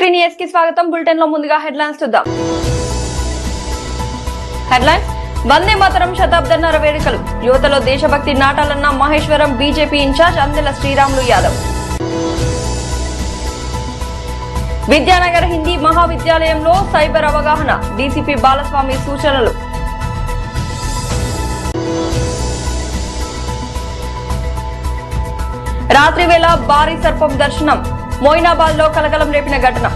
Screen news కి స్వాగతం. Bulletin లో ముందుగా హెడ్లైన్స్ చూద్దాం. హెడ్లైన్స్: వందే మాతరం శతాబ్దన్నర వేడుకలు, యువతలో దేశభక్తి నాటాలన్న మహేశ్వరం బీజేపీ ఇన్ఛార్జ్ అందెల శ్రీరాములు యాదవ్. విద్యానగర్ హిందీ మహావిద్యాలయంలో సైబర్ అవగాహన, డీసీపీ బాలస్వామి సూచనలు. రాత్రి వేళ భారీ సర్పం దర్శనం, మోయినాబాద్ లో కలకలం రేపిన ఘటన.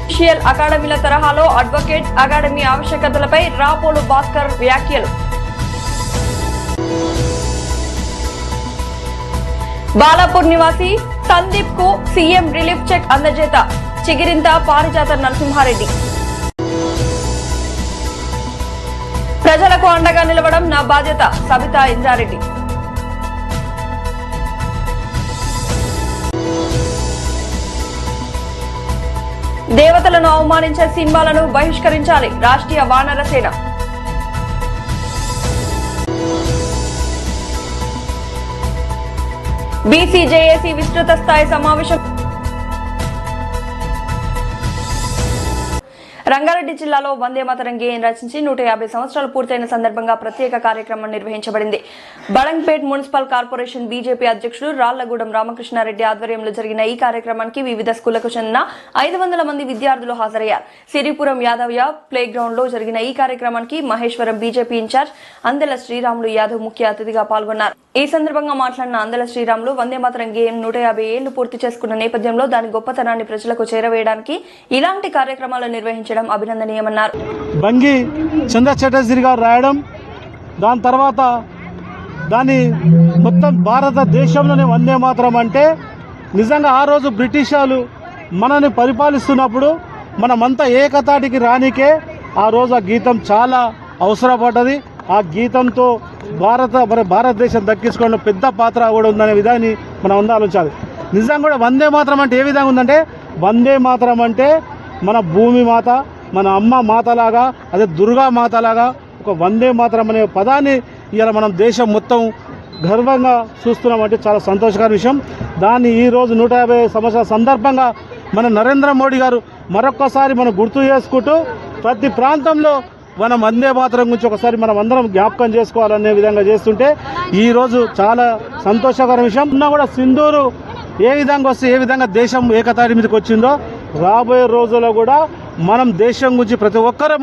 జ్యుడిషియల్ అకాడమీల తరహాలో అడ్వకేట్ అకాడమీ ఆవశ్యకతలపై రాపోలు భాస్కర్ వ్యాఖ్యలు. బాలాపూర్ నివాసి సందీప్ కు సీఎం రిలీఫ్ చెక్ అందజేత, చిగిరింత పారిజాత నరసింహారెడ్డి. ప్రజలకు అండగా నిలవడం నా బాధ్యత, సబితా ఇంద్రారెడ్డి. దేవతలను అవమానించే సినిమాలను బహిష్కరించాలి, రాష్ట్రీయ వానర సేన. బీసీజేఏసీ విస్తృత స్థాయి సమావేశం. రంగారెడ్డి జిల్లాలో వందే మాతరం గేయం రచించి 150 సంవత్సరాలు పూర్తయిన సందర్భంగా ప్రత్యేక కార్యక్రమం నిర్వహించబడింది. బడంగ్పేట్ మున్సిపల్ కార్పొరేషన్ బీజేపీ అధ్యక్షుడు రాళ్లగూడెం రామకృష్ణారెడ్డి ఆధ్వర్యంలో జరిగిన ఈ కార్యక్రమానికి వివిధ స్కూళ్లకు చెందిన 500 మంది విద్యార్థులు హాజరయ్యారు. సిరిపురం యాదవ్య ప్లే గ్రౌండ్ లో జరిగిన ఈ కార్యక్రమానికి మహేశ్వరం బీజేపీ ఇన్ఛార్జ్ అందెల శ్రీరాములు యాదవ్ ముఖ్య అతిథిగా పాల్గొన్నారు. ఈ సందర్భంగా మాట్లాడిన అందెల శ్రీరాములు వందే మాతరం గేయం 150 ఏళ్లు పూర్తి చేసుకున్న నేపథ్యంలో దాని గొప్పతనాన్ని ప్రజలకు చేరవేయడానికి ఇలాంటి కార్యక్రమాలు నిర్వహించడం అభినందనీయమన్నారు. బంగి చంద్ర చటర్జీ గారు రాయడం, దాని తర్వాత దాని మొత్తం భారతదేశంలోనే వందే మాతరం అంటే నిజంగా ఆ రోజు బ్రిటిష్ వాళ్ళు మనని పరిపాలిస్తున్నప్పుడు మనమంతా ఏకతాటికి రానికే ఆ రోజు ఆ గీతం చాలా అవసరపడ్డది. ఆ గీతంతో భారతదేశం దక్కించుకోవడం పెద్ద పాత్ర కూడా ఉందనే విధాన్ని మనం అందరం ఆలోచించాలి. నిజంగా కూడా వందే మాతరం అంటే ఏ విధంగా ఉందంటే, వందే మాతరం అంటే మన భూమి మాత, మన అమ్మ మాతలాగా, అదే దుర్గా మాతలాగా ఒక వందే మాతరం అనే పదాన్ని ఇవాళ మనం దేశం మొత్తం గర్వంగా చూస్తున్నామంటే చాలా సంతోషకర విషయం. దాన్ని ఈరోజు 150 సంవత్సరాల సందర్భంగా మన నరేంద్ర మోడీ గారు మరొక్కసారి మనం గుర్తు చేసుకుంటూ ప్రతి ప్రాంతంలో మనం వందే మాతరం గురించి ఒకసారి మనం అందరం జ్ఞాపకం చేసుకోవాలనే విధంగా చేస్తుంటే ఈరోజు చాలా సంతోషకర విషయం. ఉన్నా కూడా సింధూరు ఏ విధంగా వస్తే ఏ విధంగా దేశం ఏకతాటి మీదకి వచ్చిందో రాబోయే రోజుల్లో కూడా మనం దేశం గురించి ప్రతి ఒక్కరూ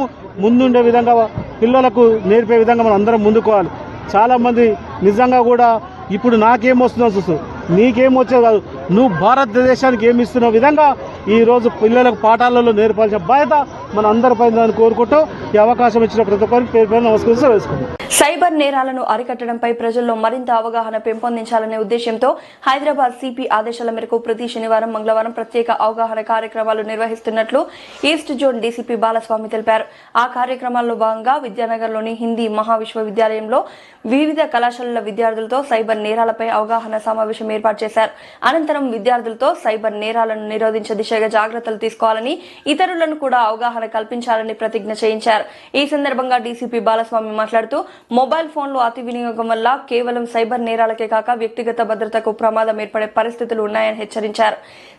ముందుండే విధంగా పిల్లలకు నేర్పే విధంగా మనం అందరం ముందుకోవాలి. చాలామంది నిజంగా కూడా ఇప్పుడు నాకేం వస్తుందో చూస్తూ నీకేం వచ్చేది కాదు, నువ్వు భారతదేశానికి ఏమి ఇస్తున్న విధంగా ఈరోజు పిల్లలకు పాఠాలలో నేర్పాల్సిన బాధ్యత మన అందరిపై కోరుకుంటూ ఈ అవకాశం ఇచ్చిన ప్రతి ఒక్కరికి పేరు పేరు నమస్కరిస్తూ వేసుకుంటాం. సైబర్ నేరాలను అరికట్టడంపై ప్రజల్లో మరింత అవగాహన పెంపొందించాలనే ఉద్దేశంతో హైదరాబాద్ సిపి ఆదేశాల మేరకు ప్రతి శనివారం, మంగళవారం ప్రత్యేక అవగాహన కార్యక్రమాలు నిర్వహిస్తున్నట్లు ఈస్ట్ జోన్ డీసీపీ బాలస్వామి తెలిపారు. ఆ కార్యక్రమాల్లో భాగంగా విద్యానగర్లోని హిందీ మహావిశ్వవిద్యాలయంలో వివిధ కళాశాలల విద్యార్థులతో సైబర్ నేరాలపై అవగాహన సమావేశం ఏర్పాటు చేశారు. అనంతరం విద్యార్థులతో సైబర్ నేరాలను నిరోధించే దిశగా జాగ్రత్తలు తీసుకోవాలని, ఇతరులను కూడా అవగాహన కల్పించాలని ప్రతిజ్ఞ చేయించారు. ఈ సందర్భంగా డీసీపీ బాలస్వామి మాట్లాడుతూ మొబైల్ ఫోన్లు అతి వినియోగం వల్ల కేవలం సైబర్ నేరాలకే కాక వ్యక్తిగత భద్రతకు ప్రమాదం ఏర్పడే పరిస్థితులు ఉన్నాయని హెచ్చరించారు.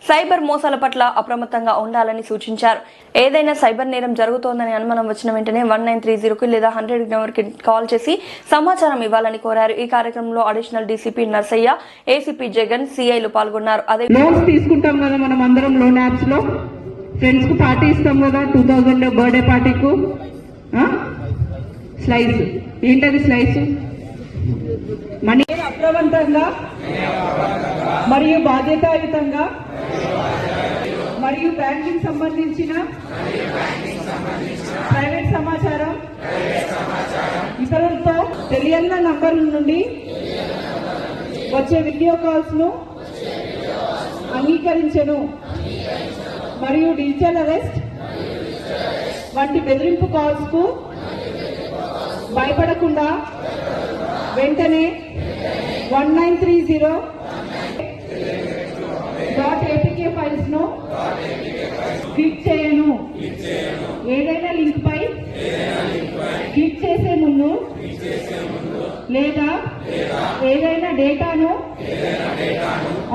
సైబర్ మోసాల పట్ల అప్రమత్తంగా ఉండాలని సూచించారు. ఏదైనా సైబర్ నేరం జరుగుతోందని అనుమానం వచ్చిన వెంటనే 1930కి లేదా 100 నెంబర్కి కాల్ చేసి సమాచారం ఇవ్వాలని కోరారు. ఈ కార్యక్రమంలో additional DCP Narsaiah, ACP Jagan, సిఐలు పాల్గొన్నారు. అదే లోన్స్ తీసుకుంటాం కదా మనం అందరం, లోన్ యాప్స్ లో ఫ్రెండ్స్ కు పార్టీ ఇస్తాం కదా, 2000 బర్త్డే పార్టీకు స్లైస్. ఏంటది స్లైస్? మనీ అప్రమత్తంగా మరియు బాధ్యతాయుతంగా మరియు బ్యాంకింగ్ సంబంధించిన ప్రైవేట్ సమాచారం ఇతరులతో తెలియని నంబర్ల నుండి వచ్చే వీడియో కాల్స్ ను అంగీకరించెను మరియు డిజిటల్ అరెస్ట్ వంటి బెదిరింపు కాల్స్ కు భయపడకుండా వెంటనే 1930.apk ఫైల్స్ ను క్లిక్ చేయను. ఏదైనా లింక్ పై క్లిక్ చేసే ముందు లేదా ఏదైనా డేటాను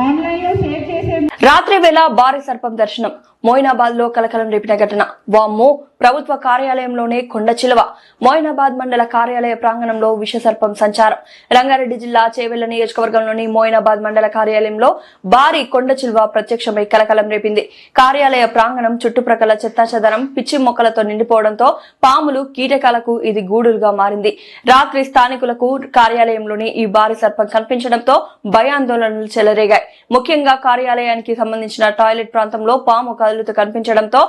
ఆన్లైన్ లో షేర్ చేసే రాత్రి వేళ భారీ సర్పం దర్శనం మోయినాబాద్ లో కలకలం రేపిన ఘటన. వామ్మో, ప్రభుత్వ కార్యాలయంలోనే కొండ చిలువ. మోయినాబాద్ మండల కార్యాలయ ప్రాంగణంలో విష సర్పం సంచారం. రంగారెడ్డి జిల్లా చేవెళ్ల నియోజకవర్గంలోని మోయినాబాద్ మండల కార్యాలయంలో భారీ కొండ చిలువ ప్రత్యక్షమై కలకలం రేపింది. కార్యాలయ ప్రాంగణం చుట్టుప్రక్కల చెత్తాచెదరం, పిచ్చి మొక్కలతో నిండిపోవడంతో పాములు, కీటకాలకు ఇది గూడులుగా మారింది. రాత్రి స్థానికులకు కార్యాలయంలోని ఈ భారీ సర్పం కనిపించడంతో భయాందోళనలు చెలరేగాయి. ముఖ్యంగా కార్యాలయానికి సంబంధించిన టాయిలెట్ ప్రాంతంలో పాము కదులుతూ కనిపించడంతో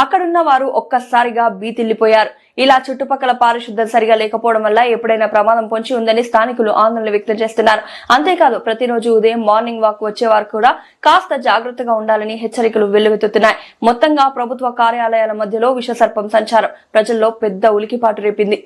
అక్కడున్న వారు ఒక్కసారిగా భీతిల్లిపోయారు. ఇలా చుట్టుపక్కల పారిశుద్ధ్యం సరిగా లేకపోవడం వల్ల ఎప్పుడైనా ప్రమాదం పొంచి ఉందని స్థానికులు ఆందోళన వ్యక్తం చేస్తున్నారు. అంతేకాదు, ప్రతిరోజు ఉదయం మార్నింగ్ వాక్ వచ్చేవారు కూడా కాస్త జాగ్రత్తగా ఉండాలని హెచ్చరికలు వెల్లువెత్తుతున్నాయి. మొత్తంగా ప్రభుత్వ కార్యాలయాల మధ్యలో విష సర్పం సంచారం ప్రజల్లో పెద్ద ఉలికిపాటు రేపింది.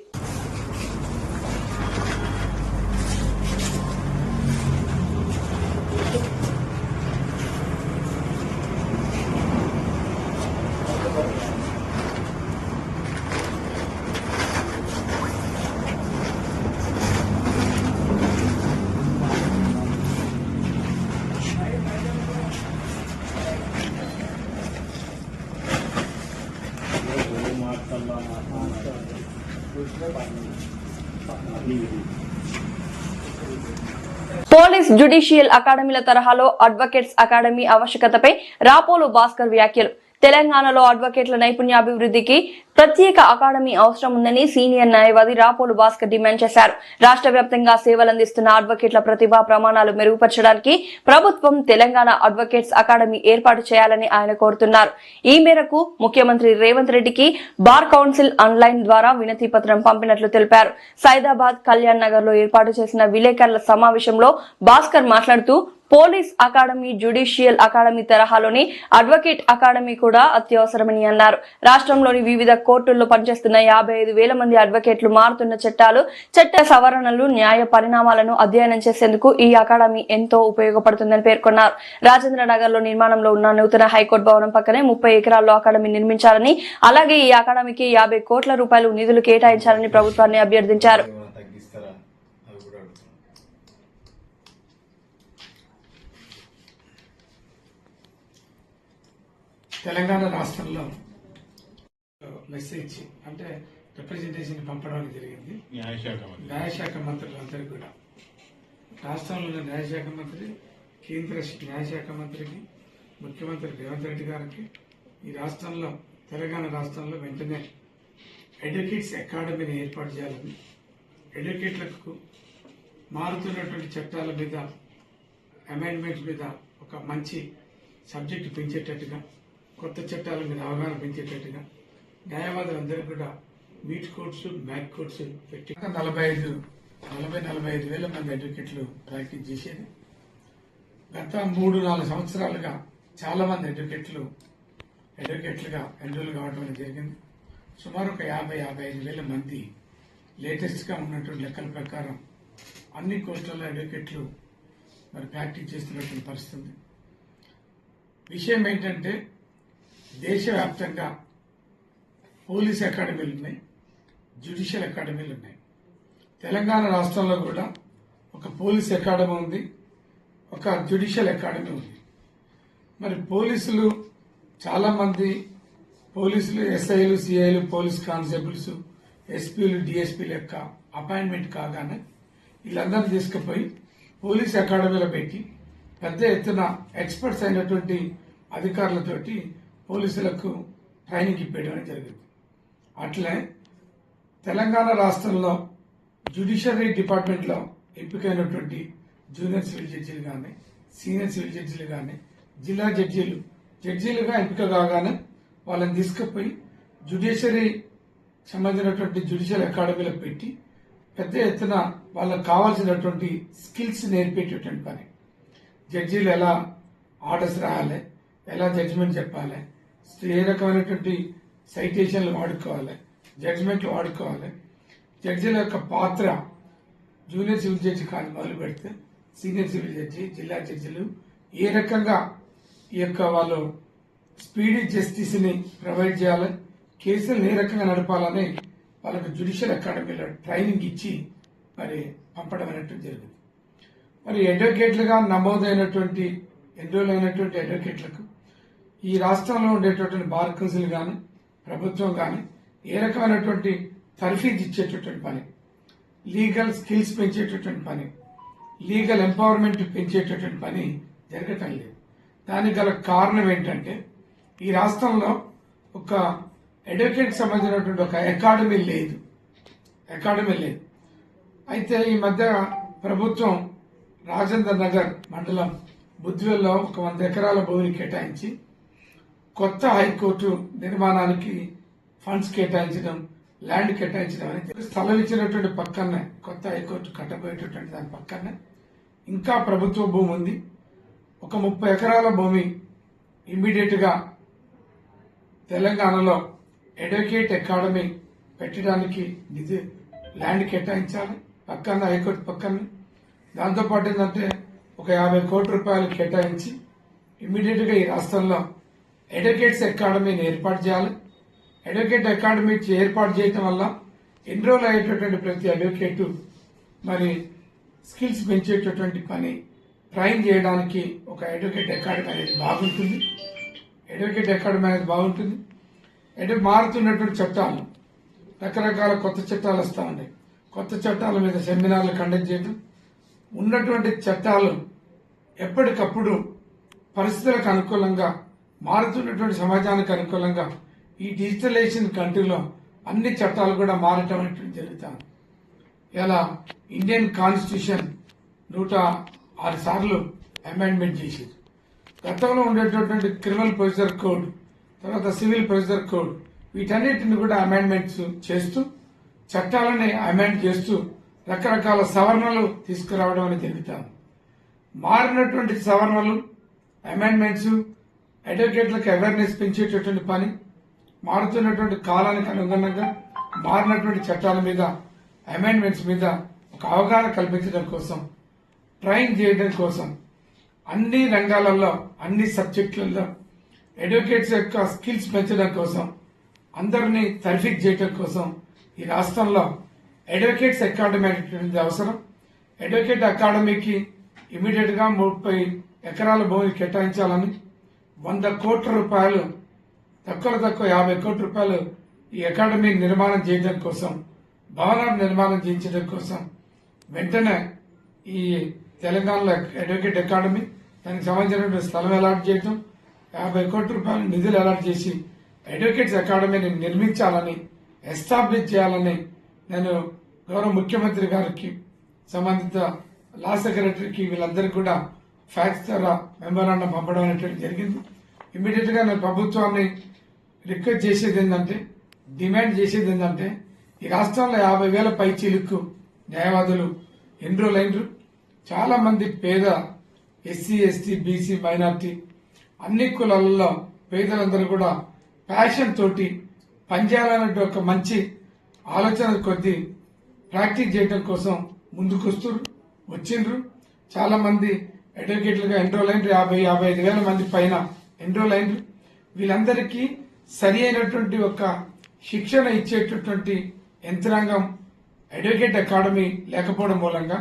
పోలీస్ జ్యుడిషియల్ అకాడమీల తరహాలో అడ్వకేట్స్ అకాడమీ ఆవశ్యకతపై రాపోలు భాస్కర్ వ్యాఖ్యలు. తెలంగాణలో అడ్వకేట్ల నైపుణ్యాభివృద్ధికి ప్రత్యేక అకాడమీ అవసరం ఉందని సీనియర్ న్యాయవాది రాపోలు భాస్కర్ డిమాండ్ చేశారు. రాష్ట్ర వ్యాప్తంగా సేవలందిస్తున్న అడ్వకేట్ల ప్రతిభా ప్రమాణాలు మెరుగుపరచడానికి ప్రభుత్వం తెలంగాణ అడ్వకేట్స్ అకాడమీ ఏర్పాటు చేయాలని ఆయన కోరుతున్నారు. ఈ మేరకు ముఖ్యమంత్రి రేవంత్ రెడ్డికి బార్ కౌన్సిల్ ఆన్లైన్ ద్వారా వినతి పత్రం పంపినట్లు తెలిపారు. సైదాబాద్, కళ్యాణ్ నగర్ లో ఏర్పాటు చేసిన విలేకరుల సమావేశంలో భాస్కర్ మాట్లాడుతూ పోలీస్ అకాడమీ, జ్యుడిషియల్ అకాడమీ తరహాలోని అడ్వకేట్ అకాడమీ కూడా అత్యవసరమని అన్నారు. రాష్ట్రంలోని వివిధ కోర్టుల్లో పనిచేస్తున్న 55,000 మంది అడ్వకేట్లు మారుతున్న చట్టాలు, చట్ట సవరణలు, న్యాయ పరిణామాలను అధ్యయనం చేసేందుకు ఈ అకాడమీ ఎంతో ఉపయోగపడుతుందని పేర్కొన్నారు. రాజేంద్ర నగర్ లో నిర్మాణంలో ఉన్న నూతన హైకోర్టు భవనం పక్కనే 30 ఎకరాల్లో అకాడమీ నిర్మించాలని, అలాగే ఈ అకాడమీకి 50 కోట్ల రూపాయలు నిధులు కేటాయించాలని ప్రభుత్వాన్ని అభ్యర్థించారు. తెలంగాణ రాష్ట్రంలో మెసేజ్ అంటే రిప్రజెంటేషన్ పంపడం జరిగింది. న్యాయశాఖ మంత్రులందరూ కూడా, రాష్ట్రంలో న్యాయశాఖ మంత్రి, కేంద్ర న్యాయశాఖ మంత్రికి, ముఖ్యమంత్రి రేవంత్ రెడ్డి గారికి ఈ రాష్ట్రంలో, తెలంగాణ రాష్ట్రంలో వెంటనే అడ్వకేట్స్ అకాడమీని ఏర్పాటు చేయాలని, అడ్వకేట్లకు మారుతున్నటువంటి చట్టాల మీద, అమెండ్మెంట్స్ మీద ఒక మంచి సబ్జెక్టు పెంచేటట్టుగా, కొత్త చట్టాల మీద అవగాహన పెంచేటట్టుగా న్యాయవాదులందరూ కూడా మీట్ కోర్ట్స్, బ్యాక్ కోర్ట్స్ పెట్టి 45,000 మంది అడ్వకేట్లు ప్రాక్టీస్ చేసేది. గత 3-4 సంవత్సరాలుగా చాలా మంది అడ్వకేట్లుగా ఎన్రోల్ కావడం జరిగింది. సుమారు ఒక 50,000-55,000 మంది లేటెస్ట్ గా ఉన్నటువంటి లెక్కల ప్రకారం అన్ని కోర్టులలో అడ్వకేట్లు మరి ప్రాక్టీస్ చేస్తున్నటువంటి పరిస్థితి. విషయం ఏంటంటే, దేశవ్యాప్తంగా పోలీస్ అకాడమీలు ఉన్నాయి, జ్యుడిషియల్ అకాడమీలు ఉన్నాయి. తెలంగాణ రాష్ట్రంలో కూడా ఒక పోలీస్ అకాడమీ ఉంది, ఒక జ్యుడిషియల్ అకాడమీ ఉంది. మరి పోలీసులు చాలా మంది ఎస్ఐలు, సిఐలు, పోలీస్ కానిస్టేబుల్స్, ఎస్పీలు, డిఎస్పీల యొక్క అపాయింట్మెంట్ కాగానే వీళ్ళందరినీ తీసుకుపోయి పోలీస్ అకాడమీలో పెట్టి పెద్ద ఎత్తున ఎక్స్పర్ట్స్ అయినటువంటి అధికారులతోటి పోలీసులకు ట్రైనింగ్ ఇప్పేయడం జరిగింది. అట్లే తెలంగాణ రాష్ట్రంలో జ్యుడిషియరీ డిపార్ట్మెంట్లో ఎంపికైనటువంటి జూనియర్ సివిల్ జడ్జీలు కానీ, సీనియర్ సివిల్ జడ్జీలు కానీ, జిల్లా జడ్జీలుగా ఎంపిక కాగానే వాళ్ళని తీసుకుపోయి జ్యుడిషియరీ సంబంధించినటువంటి జ్యుడిషియల్ అకాడమీలో పెట్టి పెద్ద ఎత్తున వాళ్ళకు కావాల్సినటువంటి స్కిల్స్ నేర్పేటటువంటి పని. జడ్జీలు ఎలా ఆర్డర్స్ రాయాలి, ఎలా జడ్జిమెంట్ చెప్పాలి, ఏ రకమైనటువంటి సైటేషన్లు వాడుకోవాలి, జడ్జిమెంట్లు వాడుకోవాలి, జడ్జీల యొక్క పాత్ర జూనియర్ సివిల్ జడ్జి కానీ మొదలు పెడితే సీనియర్ సివిల్ జడ్జి, జిల్లా జడ్జిలు ఏ రకంగా ఈ యొక్క వాళ్ళు స్పీడీ జస్టిస్ ని ప్రొవైడ్ చేయాలి, కేసులను ఏ రకంగా నడపాలని వాళ్ళకు జ్యుడిషియల్ అకాడమీలో ట్రైనింగ్ ఇచ్చి మరి పంపడం అనేటువంటి జరిగింది. మరి అడ్వకేట్లుగా నమోదైనటువంటి ఎన్రోల్ అయినటువంటి అడ్వకేట్లకు ఈ రాష్ట్రంలో ఉండేటటువంటి బార్ కౌన్సిల్ కానీ ప్రభుత్వం కానీ ఏ రకమైనటువంటి తర్ఫీదు ఇచ్చేటటువంటి పని, లీగల్ స్కిల్స్ పెంచేటటువంటి పని, లీగల్ ఎంపవర్మెంట్ పెంచేటటువంటి పని జరగటం లేదు. దానికి గల కారణం ఏంటంటే ఈ రాష్ట్రంలో ఒక అడ్వకేట్ సంబంధించినటువంటి ఒక అకాడమీ లేదు. అయితే ఈ మధ్య ప్రభుత్వం రాజేంద్ర నగర్ మండలం బుద్ధివెల్లో ఒక 100 ఎకరాల భూమిని కేటాయించి కొత్త హైకోర్టు నిర్మాణానికి ఫండ్స్ కేటాయించడం, ల్యాండ్ కేటాయించడం అనేది స్థలం ఇచ్చినటువంటి పక్కనే కొత్త హైకోర్టు కట్టబోయేటటువంటి దాని పక్కనే ఇంకా ప్రభుత్వ భూమి ఉంది. ఒక 30 ఎకరాల భూమి ఇమ్మీడియట్ గా తెలంగాణలో అడ్వకేట్ అకాడమీ పెట్టడానికి నిధి ల్యాండ్ కేటాయించాలి పక్కన హైకోర్టు పక్కన. దాంతోపాటు ఏంటంటే ఒక 50 కోట్ల రూపాయలు కేటాయించి ఇమ్మీడియట్ గా ఈ రాష్ట్రంలో అడ్వకేట్స్ అకాడమీని ఏర్పాటు చేయాలి. అడ్వకేట్ అకాడమీ ఏర్పాటు చేయడం వల్ల ఎన్రోల్ అయ్యేటటువంటి ప్రతి అడ్వకేట్ మరి స్కిల్స్ పెంచేటటువంటి పని ట్రైన్ చేయడానికి ఒక అడ్వకేట్ అకాడమీ అనేది బాగుంటుంది. మారుతున్నటువంటి చట్టాలు, రకరకాల కొత్త చట్టాలు వస్తూ ఉన్నాయి. కొత్త చట్టాల మీద సెమినార్లు కండక్ట్ చేయడం, ఉన్నటువంటి చట్టాలు ఎప్పటికప్పుడు పరిస్థితులకు అనుకూలంగా, మారుతున్నటువంటి సమాజానికి అనుకూలంగా ఈ డిజిటలైజేషన్ కంట్రీలో అన్ని చట్టాలు కూడా మారటం అనేటువంటి జరుగుతాయి. ఇలా ఇండియన్ కాన్స్టిట్యూషన్ 106 సార్లు అమెండ్మెంట్ చేసింది. గతంలో ఉండేటటువంటి క్రిమినల్ ప్రొసీజర్ కోడ్, తర్వాత సివిల్ ప్రొసీజర్ కోడ్, వీటన్నిటిని కూడా అమెండ్మెంట్స్ చేస్తూ, చట్టాలని అమెండ్ చేస్తూ రకరకాల సవరణలు తీసుకురావడం అనేది జరుగుతాయి. మారినటువంటి సవరణలు, అమెండ్మెంట్స్ అడ్వకేట్లకు అవేర్నెస్ పెంచేటటువంటి పని, మారుతున్నటువంటి కాలానికి అనుగుణంగా మారినటువంటి చట్టాల మీద, అమెండ్మెంట్స్ మీద ఒక అవగాహన కల్పించడం కోసం, ట్రైన్ చేయడం కోసం, అన్ని రంగాలలో, అన్ని సబ్జెక్టులలో అడ్వకేట్స్ యొక్క స్కిల్స్ పెంచడం కోసం, అందరినీ తర్ఫీదు చేయడం కోసం ఈ రాష్ట్రంలో అడ్వకేట్స్ అకాడమీ అనేటువంటిది అవసరం. అడ్వకేట్ అకాడమీకి ఇమీడియట్ గా 30 ఎకరాల భూమి కేటాయించాలని, 100 కోట్ల రూపాయలు, తక్కువ 50 కోట్ల రూపాయలు ఈ అకాడమీ నిర్మాణం చేయడం కోసం, భవనాలు నిర్మాణం చేయించడం కోసం వెంటనే ఈ తెలంగాణలో అడ్వకేట్ అకాడమీ దానికి సంబంధించినటువంటి స్థలం అలాట్ చేయడం, 50 కోట్ల రూపాయలు నిధులు అలాట్ చేసి అడ్వకేట్స్ అకాడమీని నిర్మించాలని, ఎస్టాబ్లిష్ చేయాలని నేను గౌరవ ముఖ్యమంత్రి గారికి, సంబంధిత లా సెక్రటరీకి, వీళ్ళందరికీ కూడా ఫ్యాక్స్ ద్వారా మెమోరాండం పంపడం అనేటువంటి జరిగింది. ఇమ్మీడియట్ గా నేను ప్రభుత్వాన్ని రిక్వెస్ట్ చేసేది ఏంటంటే, డిమాండ్ చేసేది ఏంటంటే, ఈ రాష్ట్రంలో 50,000 పైచీలకు న్యాయవాదులు ఎన్రోల్ అయినరు. చాలా మంది పేద ఎస్సీ, ఎస్టీ, బీసీ, మైనార్టీ అన్ని కులాలలో పేదలందరూ కూడా ప్యాషన్ తోటి పనిచేయాలనే ఒక మంచి ఆలోచన కొద్దీ ప్రాక్టీస్ చేయడం కోసం వచ్చిండ్రు. చాలా మంది అడ్వకేట్లుగా ఎన్రోల్ అయినరు. 55,000 మంది పైన ఎన్రోల్ అయినరు. వీళ్ళందరికీ సరి అయినటువంటి ఒక శిక్షణ ఇచ్చేటటువంటి యంత్రాంగం అడ్వకేట్ అకాడమీ లేకపోవడం మూలంగా,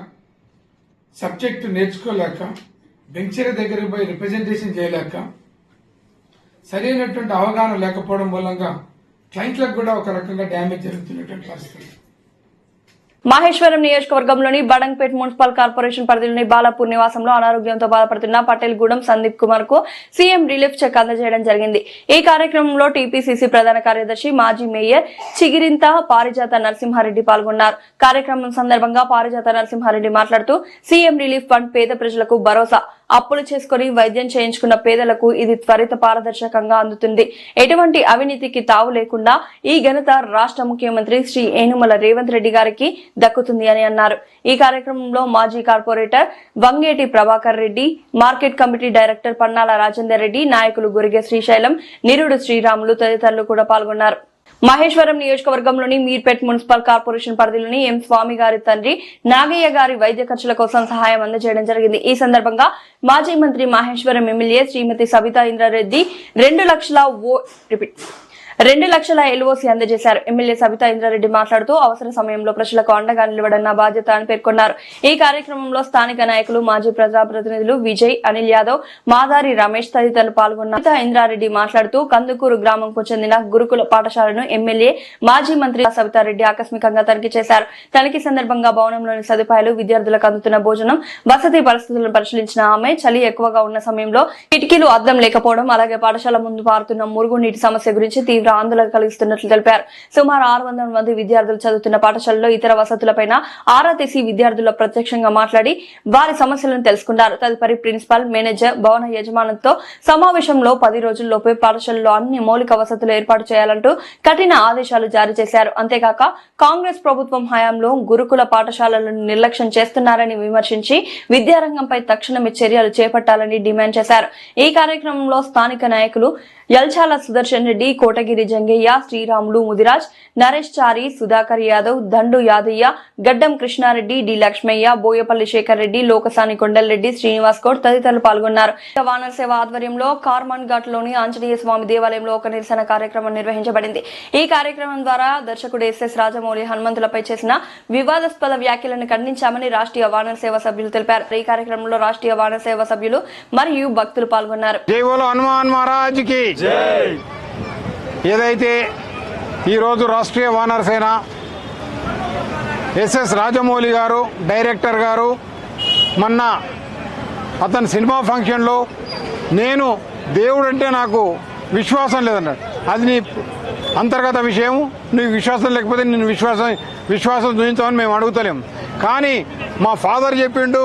సబ్జెక్టు నేర్చుకోలేక, బెంచీల దగ్గరికి పోయి రిప్రజెంటేషన్ చేయలేక, సరైనటువంటి అవగాహన లేకపోవడం మూలంగా క్లయింట్లకు కూడా ఒక రకంగా డ్యామేజ్ జరుగుతున్నటువంటి పరిస్థితి. మహేశ్వరం నియోజకవర్గంలోని బడంగ్పేట్ మున్సిపల్ కార్పొరేషన్ పరిధిలోని బాలాపూర్ నివాసంలో అనారోగ్యంతో బాధపడుతున్న పటేల్ గూడెం సందీప్ కుమార్ కు సీఎం రిలీఫ్ చెక్ అందజేయడం జరిగింది. ఈ కార్యక్రమంలో టీపీసీసీ ప్రధాన కార్యదర్శి, మాజీ మేయర్ చిగిరింత పారిజాత నరసింహారెడ్డి పాల్గొన్నారు. కార్యక్రమం సందర్భంగా పారిజాత నరసింహారెడ్డి మాట్లాడుతూ, సీఎం రిలీఫ్ ఫండ్ పేద ప్రజలకు భరోసా. అప్పులు చేసుకుని వైద్యం చేయించుకున్న పేదలకు ఇది త్వరిత పారదర్శకంగా అందుతుంది. ఎటువంటి అవినీతికి తావు లేకుండా ఈ ఘనత రాష్ట్ర ముఖ్యమంత్రి శ్రీ ఏనుమల రేవంత్ రెడ్డి గారికి దక్కుతుంది అని అన్నారు. ఈ కార్యక్రమంలో మాజీ corporator Vangeti Prabhakar Reddy, market committee director Pannala Rajender Reddy, నాయకులు గురిగె శ్రీశైలం, నిరుడు శ్రీరాములు తదితరులు కూడా పాల్గొన్నారు. మహేశ్వరం నియోజకవర్గంలోని మీర్పేట్ మున్సిపల్ కార్పొరేషన్ పరిధిలోని ఎం స్వామి గారి తండ్రి నాగయ్య గారి వైద్య ఖర్చుల కోసం సహాయం అందజేయడం జరిగింది. ఈ సందర్భంగా మాజీ మంత్రి మహేశ్వరం ఎమ్మెల్యే శ్రీమతి సబితా ఇంద్రారెడ్డి 2 లక్షల ఎల్ఓసి అందజేశారు. ఎమ్మెల్యే సబితా ఇంద్రారెడ్డి మాట్లాడుతూ అవసర సమయంలో ప్రజలకు అండగా నిలబడం నా బాధ్యత అని పేర్కొన్నారు. ఈ కార్యక్రమంలో స్థానిక నాయకులు, మాజీ ప్రజాప్రతినిధులు విజయ్, అనిల్ యాదవ్, మాదారి రమేష్ తదితరులు పాల్గొన్నారు. సబితా ఇంద్రారెడ్డి మాట్లాడుతూ కందుకూరు గ్రామంకు చెందిన గురుకుల పాఠశాలను ఎమ్మెల్యే, మాజీ మంత్రి సబితారెడ్డి ఆకస్మికంగా తనిఖీ చేశారు. తనిఖీ సందర్భంగా భవనంలోని సదుపాయాలు, విద్యార్థులకు అందుతున్న భోజనం, వసతి పరిస్థితులను పరిశీలించిన ఆమె చలి ఎక్కువగా ఉన్న సమయంలో కిటికీలు అద్దం లేకపోవడం, అలాగే పాఠశాల ముందు పారుతున్న మురుగునీటి సమస్య గురించి తీవ్ర ఆందోళన కలిగిస్తున్నట్లు తెలిపారు. సుమారు 600 మంది విద్యార్థులు చదువుతున్న పాఠశాలలో ఇతర వసతులపైన ఆరా తీసి విద్యార్థులతో ప్రత్యక్షంగా మాట్లాడి వారి సమస్యలను తెలుసుకున్నారు. తదుపరి ప్రిన్సిపాల్, మేనేజర్, భవన యజమానులతో సమావేశంలో 10 రోజుల్లోపే పాఠశాలలో అన్ని మౌలిక వసతులు ఏర్పాటు చేయాలంటూ కఠిన ఆదేశాలు జారీ చేశారు. అంతేకాక కాంగ్రెస్ ప్రభుత్వం హయాంలో గురుకుల పాఠశాలలను నిర్లక్ష్యం చేస్తున్నారని విమర్శించి విద్యారంగంపై తక్షణమే చర్యలు చేపట్టాలని డిమాండ్ చేశారు. ఈ కార్యక్రమంలో స్థానిక నాయకులు యల్చాల సుదర్శన్ రెడ్డి, కోటగిరి జంగయ్య, శ్రీరాములు ముదిరాజ్, నరేష్ చారి, సుధాకర్ యాదవ్, దండు యాదయ్య, గడ్డం కృష్ణారెడ్డి, డి లక్ష్మయ్య, బోయపల్లి శేఖర్ రెడ్డి, లోకసాని కొండలరెడ్డి, శ్రీనివాస్ గౌడ్ తదితరులు పాల్గొన్నారు. వానర సేవ ఆధ్వర్యంలో కార్మన్ ఘాట్ లోని ఆంజనేయ స్వామి దేవాలయంలో ఒక నిరసన కార్యక్రమం నిర్వహించబడింది. ఈ కార్యక్రమం ద్వారా దర్శకుడు ఎస్ఎస్ రాజమౌళి హనుమంతులపై చేసిన వివాదాస్పద వ్యాఖ్యలను ఖండించామని రాష్ట్రీయ వానర సేవ సభ్యులు తెలిపారు. ఈ కార్యక్రమంలో రాష్ట్రీయ వానర సేవ సభ్యులు మరియు భక్తులు పాల్గొన్నారు. ఏదైతే ఈరోజు రాష్ట్రీయ వానర సేన ఎస్ఎస్ రాజమౌళి గారు, డైరెక్టర్ గారు, మొన్న అతని సినిమా ఫంక్షన్లో నేను దేవుడు అంటే నాకు విశ్వాసం లేదన్నాడు. అది నీ అంతర్గత విషయం. నీకు విశ్వాసం లేకపోతే నేను విశ్వాసం చూపించామని మేము అడుగుతలేము. కానీ మా ఫాదర్ చెప్పిండు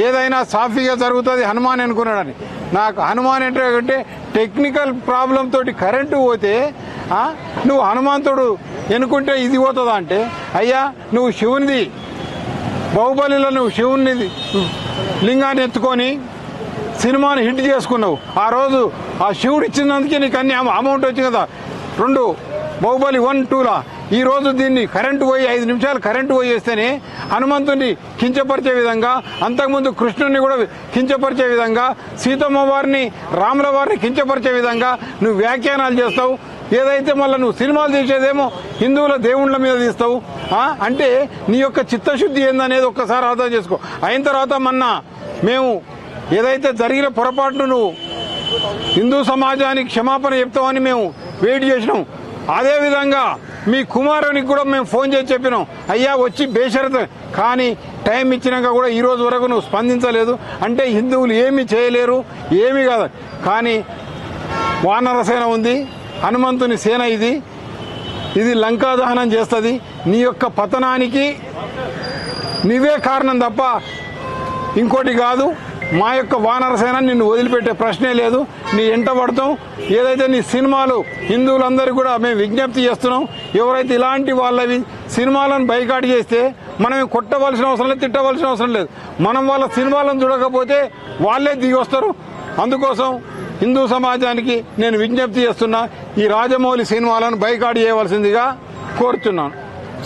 ఏదైనా సాఫీగా జరుగుతుంది హనుమాన్ అనుకున్నాడని. నాకు హనుమాన్ అంటే టెక్నికల్ ప్రాబ్లం తోటి కరెంటు పోతే నువ్వు హనుమంతుడు ఎన్నుకుంటే ఇది పోతుందా అంటే, అయ్యా నువ్వు శివునిది బాహుబలిలో నువ్వు శివుని లింగాన్ని ఎత్తుకొని సినిమాని హిట్ చేసుకున్నావు. ఆ రోజు ఆ శివుడు ఇచ్చినందుకే నీకు అన్ని అమౌంట్ వచ్చింది కదా. 2 బాహుబలి 1, 2లా ఈరోజు దీన్ని కరెంటు పోయి 5 నిమిషాలు కరెంటు పోయేస్తేనే హనుమంతుని కించపరిచే విధంగా, అంతకుముందు కృష్ణుని కూడా కించపరిచే విధంగా, సీతమ్మ వారిని, రాముల వారిని కించపరిచే విధంగా నువ్వు వ్యాఖ్యానాలు చేస్తావు. ఏదైతే మళ్ళీ నువ్వు సినిమాలు తీసేదేమో హిందువుల దేవుళ్ళ మీద తీస్తావు. అంటే నీ యొక్క చిత్తశుద్ధి ఏందనేది ఒక్కసారి అర్థం చేసుకో. అయిన తర్వాత మొన్న మేము ఏదైతే జరిగిన పొరపాటును నువ్వు హిందూ సమాజానికి క్షమాపణ చెప్తామని మేము వెయిట్ చేసినాం. అదేవిధంగా మీ కుమారునికి కూడా మేము ఫోన్ చేసి చెప్పినాం, అయ్యా వచ్చి బేషరత, కానీ టైం ఇచ్చినాక కూడా ఈ రోజు వరకు నువ్వు స్పందించలేదు. అంటే హిందువులు ఏమీ చేయలేరు, ఏమీ కాదు. కానీ వానర సేన ఉంది, హనుమంతుని సేన ఇది లంకా దహనం చేస్తుంది. నీ యొక్క పతనానికి నీవే కారణం తప్ప ఇంకోటి కాదు. మా యొక్క వానర సేన నిన్ను వదిలిపెట్టే ప్రశ్నే లేదు. నీ ఎంట పడతాం. ఏదైతే నీ సినిమాలు హిందువులందరికీ కూడా మేము విజ్ఞప్తి చేస్తున్నాం, ఎవరైతే ఇలాంటి వాళ్ళవి సినిమాలను బైకాట్ చేస్తే మనం కొట్టవలసిన అవసరం లేదు, తిట్టవలసిన అవసరం లేదు. మనం వాళ్ళ సినిమాలను చూడకపోతే వాళ్ళే దిగి వస్తారు. అందుకోసం హిందూ సమాజానికి నేను విజ్ఞప్తి చేస్తున్నా, ఈ రాజమౌళి సినిమాలను బైకాట్ చేయవలసిందిగా కోరుతున్నాను.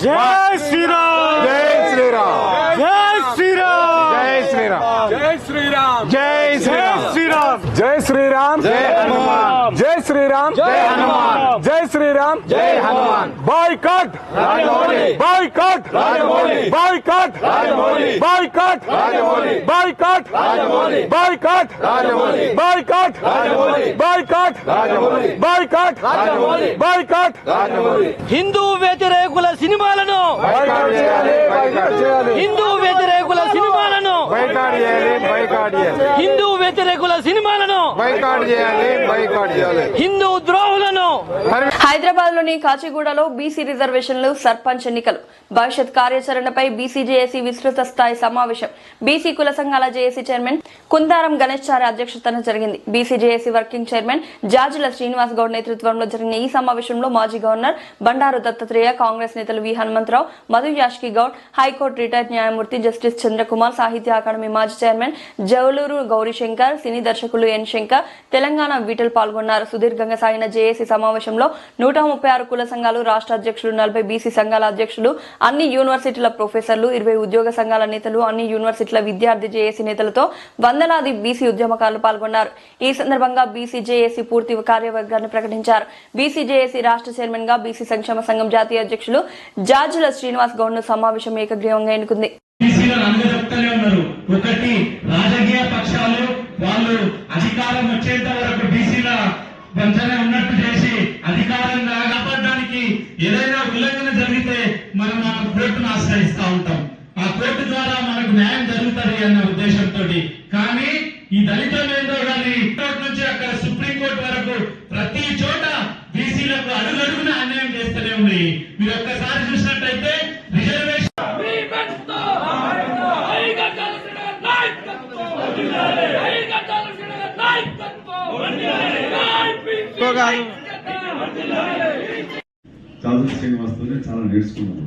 జై శ్రీరామ్, జై శ్రీరామ్, జై శ్రీరామ్, జై శ్రీరామ్, జై శ్రీరామ్, జై శ్రీరామ్, శ్రీరామ్, జై శ్రీరామ్, జై హనుమాన్, జై శ్రీరామ్, జై హనుమాన్, జై శ్రీరామ్, జై Hanuman. Boycott Rajamouli, boycott Rajamouli, boycott Rajamouli, boycott Rajamouli, boycott Rajamouli, boycott Rajamouli, boycott Rajamouli, boycott Rajamouli, boycott Rajamouli, boycott Rajamouli. Hindu వ్యతిరేకుల సినిమాలను బైకాట్ చేయాలి, బైకాట్ చేయాలి, హిందూ వ్యతిరేకుల సినిమాలను బైకాట్ చేయాలి, బైకాట్ చేయాలి, హిందూ వ్యతిరేకుల సినిమాలను బైకాట్ చేయాలి, బైకాట్ చేయాలి. హిందూ ద్రోహులను హైదరాబాద్ లోని కాచిగూడలో బీసీ రిజర్వేషన్లు, సర్పంచ్ ఎన్నికలు, భవిష్యత్ కార్యాచరణపై బీసీ జేఏసీ విస్తృత స్థాయి సమావేశం బీసీ కుల సంఘాల జేఏసీ చైర్మన్ కుందారం గణేష్ చారి అధ్యక్షతన జరిగింది. BC JAC working chairman Jajula Srinivas Goud నేతృత్వంలో జరిగిన ఈ సమావేశంలో మాజీ గవర్నర్ బండారు దత్తాత్రేయ, కాంగ్రెస్ నేతలు వి హనుమంతరావు, మధు యాష్కి గౌడ్, హైకోర్టు రిటైర్డ్ న్యాయమూర్తి జస్టిస్ చంద్రకుమార్, సాహిత్య అకాడమీ మాజీ చైర్మన్ జవలూరు గౌరీశంకర్, సినీ దర్శకులు ఎన్ శంకర్, తెలంగాణ వీటల్ పాల్గొన్నారు. సుదీర్ఘంగా సాగిన జేఏసీ సమావేశంలో 136 కుల సంఘాలు రాష్ట్ర అధ్యక్షులు, 40 బీసీ సంఘాల అధ్యక్షులు, అన్ని యూనివర్సిటీల ప్రొఫెసర్లు, 20 ఉద్యోగ సంఘాల నేతలు, అన్ని యూనివర్సిటీల విద్యార్థి జేఏసీ నేతలతో వందలాది బీసీ ఉద్యమకారులు పాల్గొన్నారు. ఈ సందర్భంగా బీసీ జేఏసీ పూర్తి కార్యవర్గాన్ని ప్రకటించారు. బీసీ జేఏసీ రాష్ట్ర చైర్మన్ గా బీసీ సంక్షేమ సంఘం జాతీయ అధ్యక్షులు జార్జుల శ్రీనివాస్ గౌడ్ ను సమావేశం ఏకగ్రీవంగా ఎన్నుకుంది. ఒకటి రాజకీయ పక్షాలు వాళ్ళు అధికారం వచ్చేంత వరకు బీసీల వంచన ఉన్నట్టు చేసి అధికారంగా కాపాడడానికి ఏదైనా ఉల్లంఘన జరిగితే మనం ఆ కోర్టును ఆశ్రయిస్తా ఉంటాం. ఆ కోర్టు ద్వారా మనకు న్యాయం జరుగుతుంది అన్న ఉద్దేశంతో. కానీ ఈ దళితులు ఏందో కానీ కోర్టు నుంచి అక్కడ సుప్రీంకోర్టు వరకు ప్రతి చోట బీసీలకు అడుగడుగున అన్యాయం చేస్తూనే ఉన్నాయి. మీరు ఒక్కసారి చూసినట్టయితే రిజర్వేషన్ జార్జుల శ్రీనివాస్తోనే చాలా నేర్చుకున్నాను.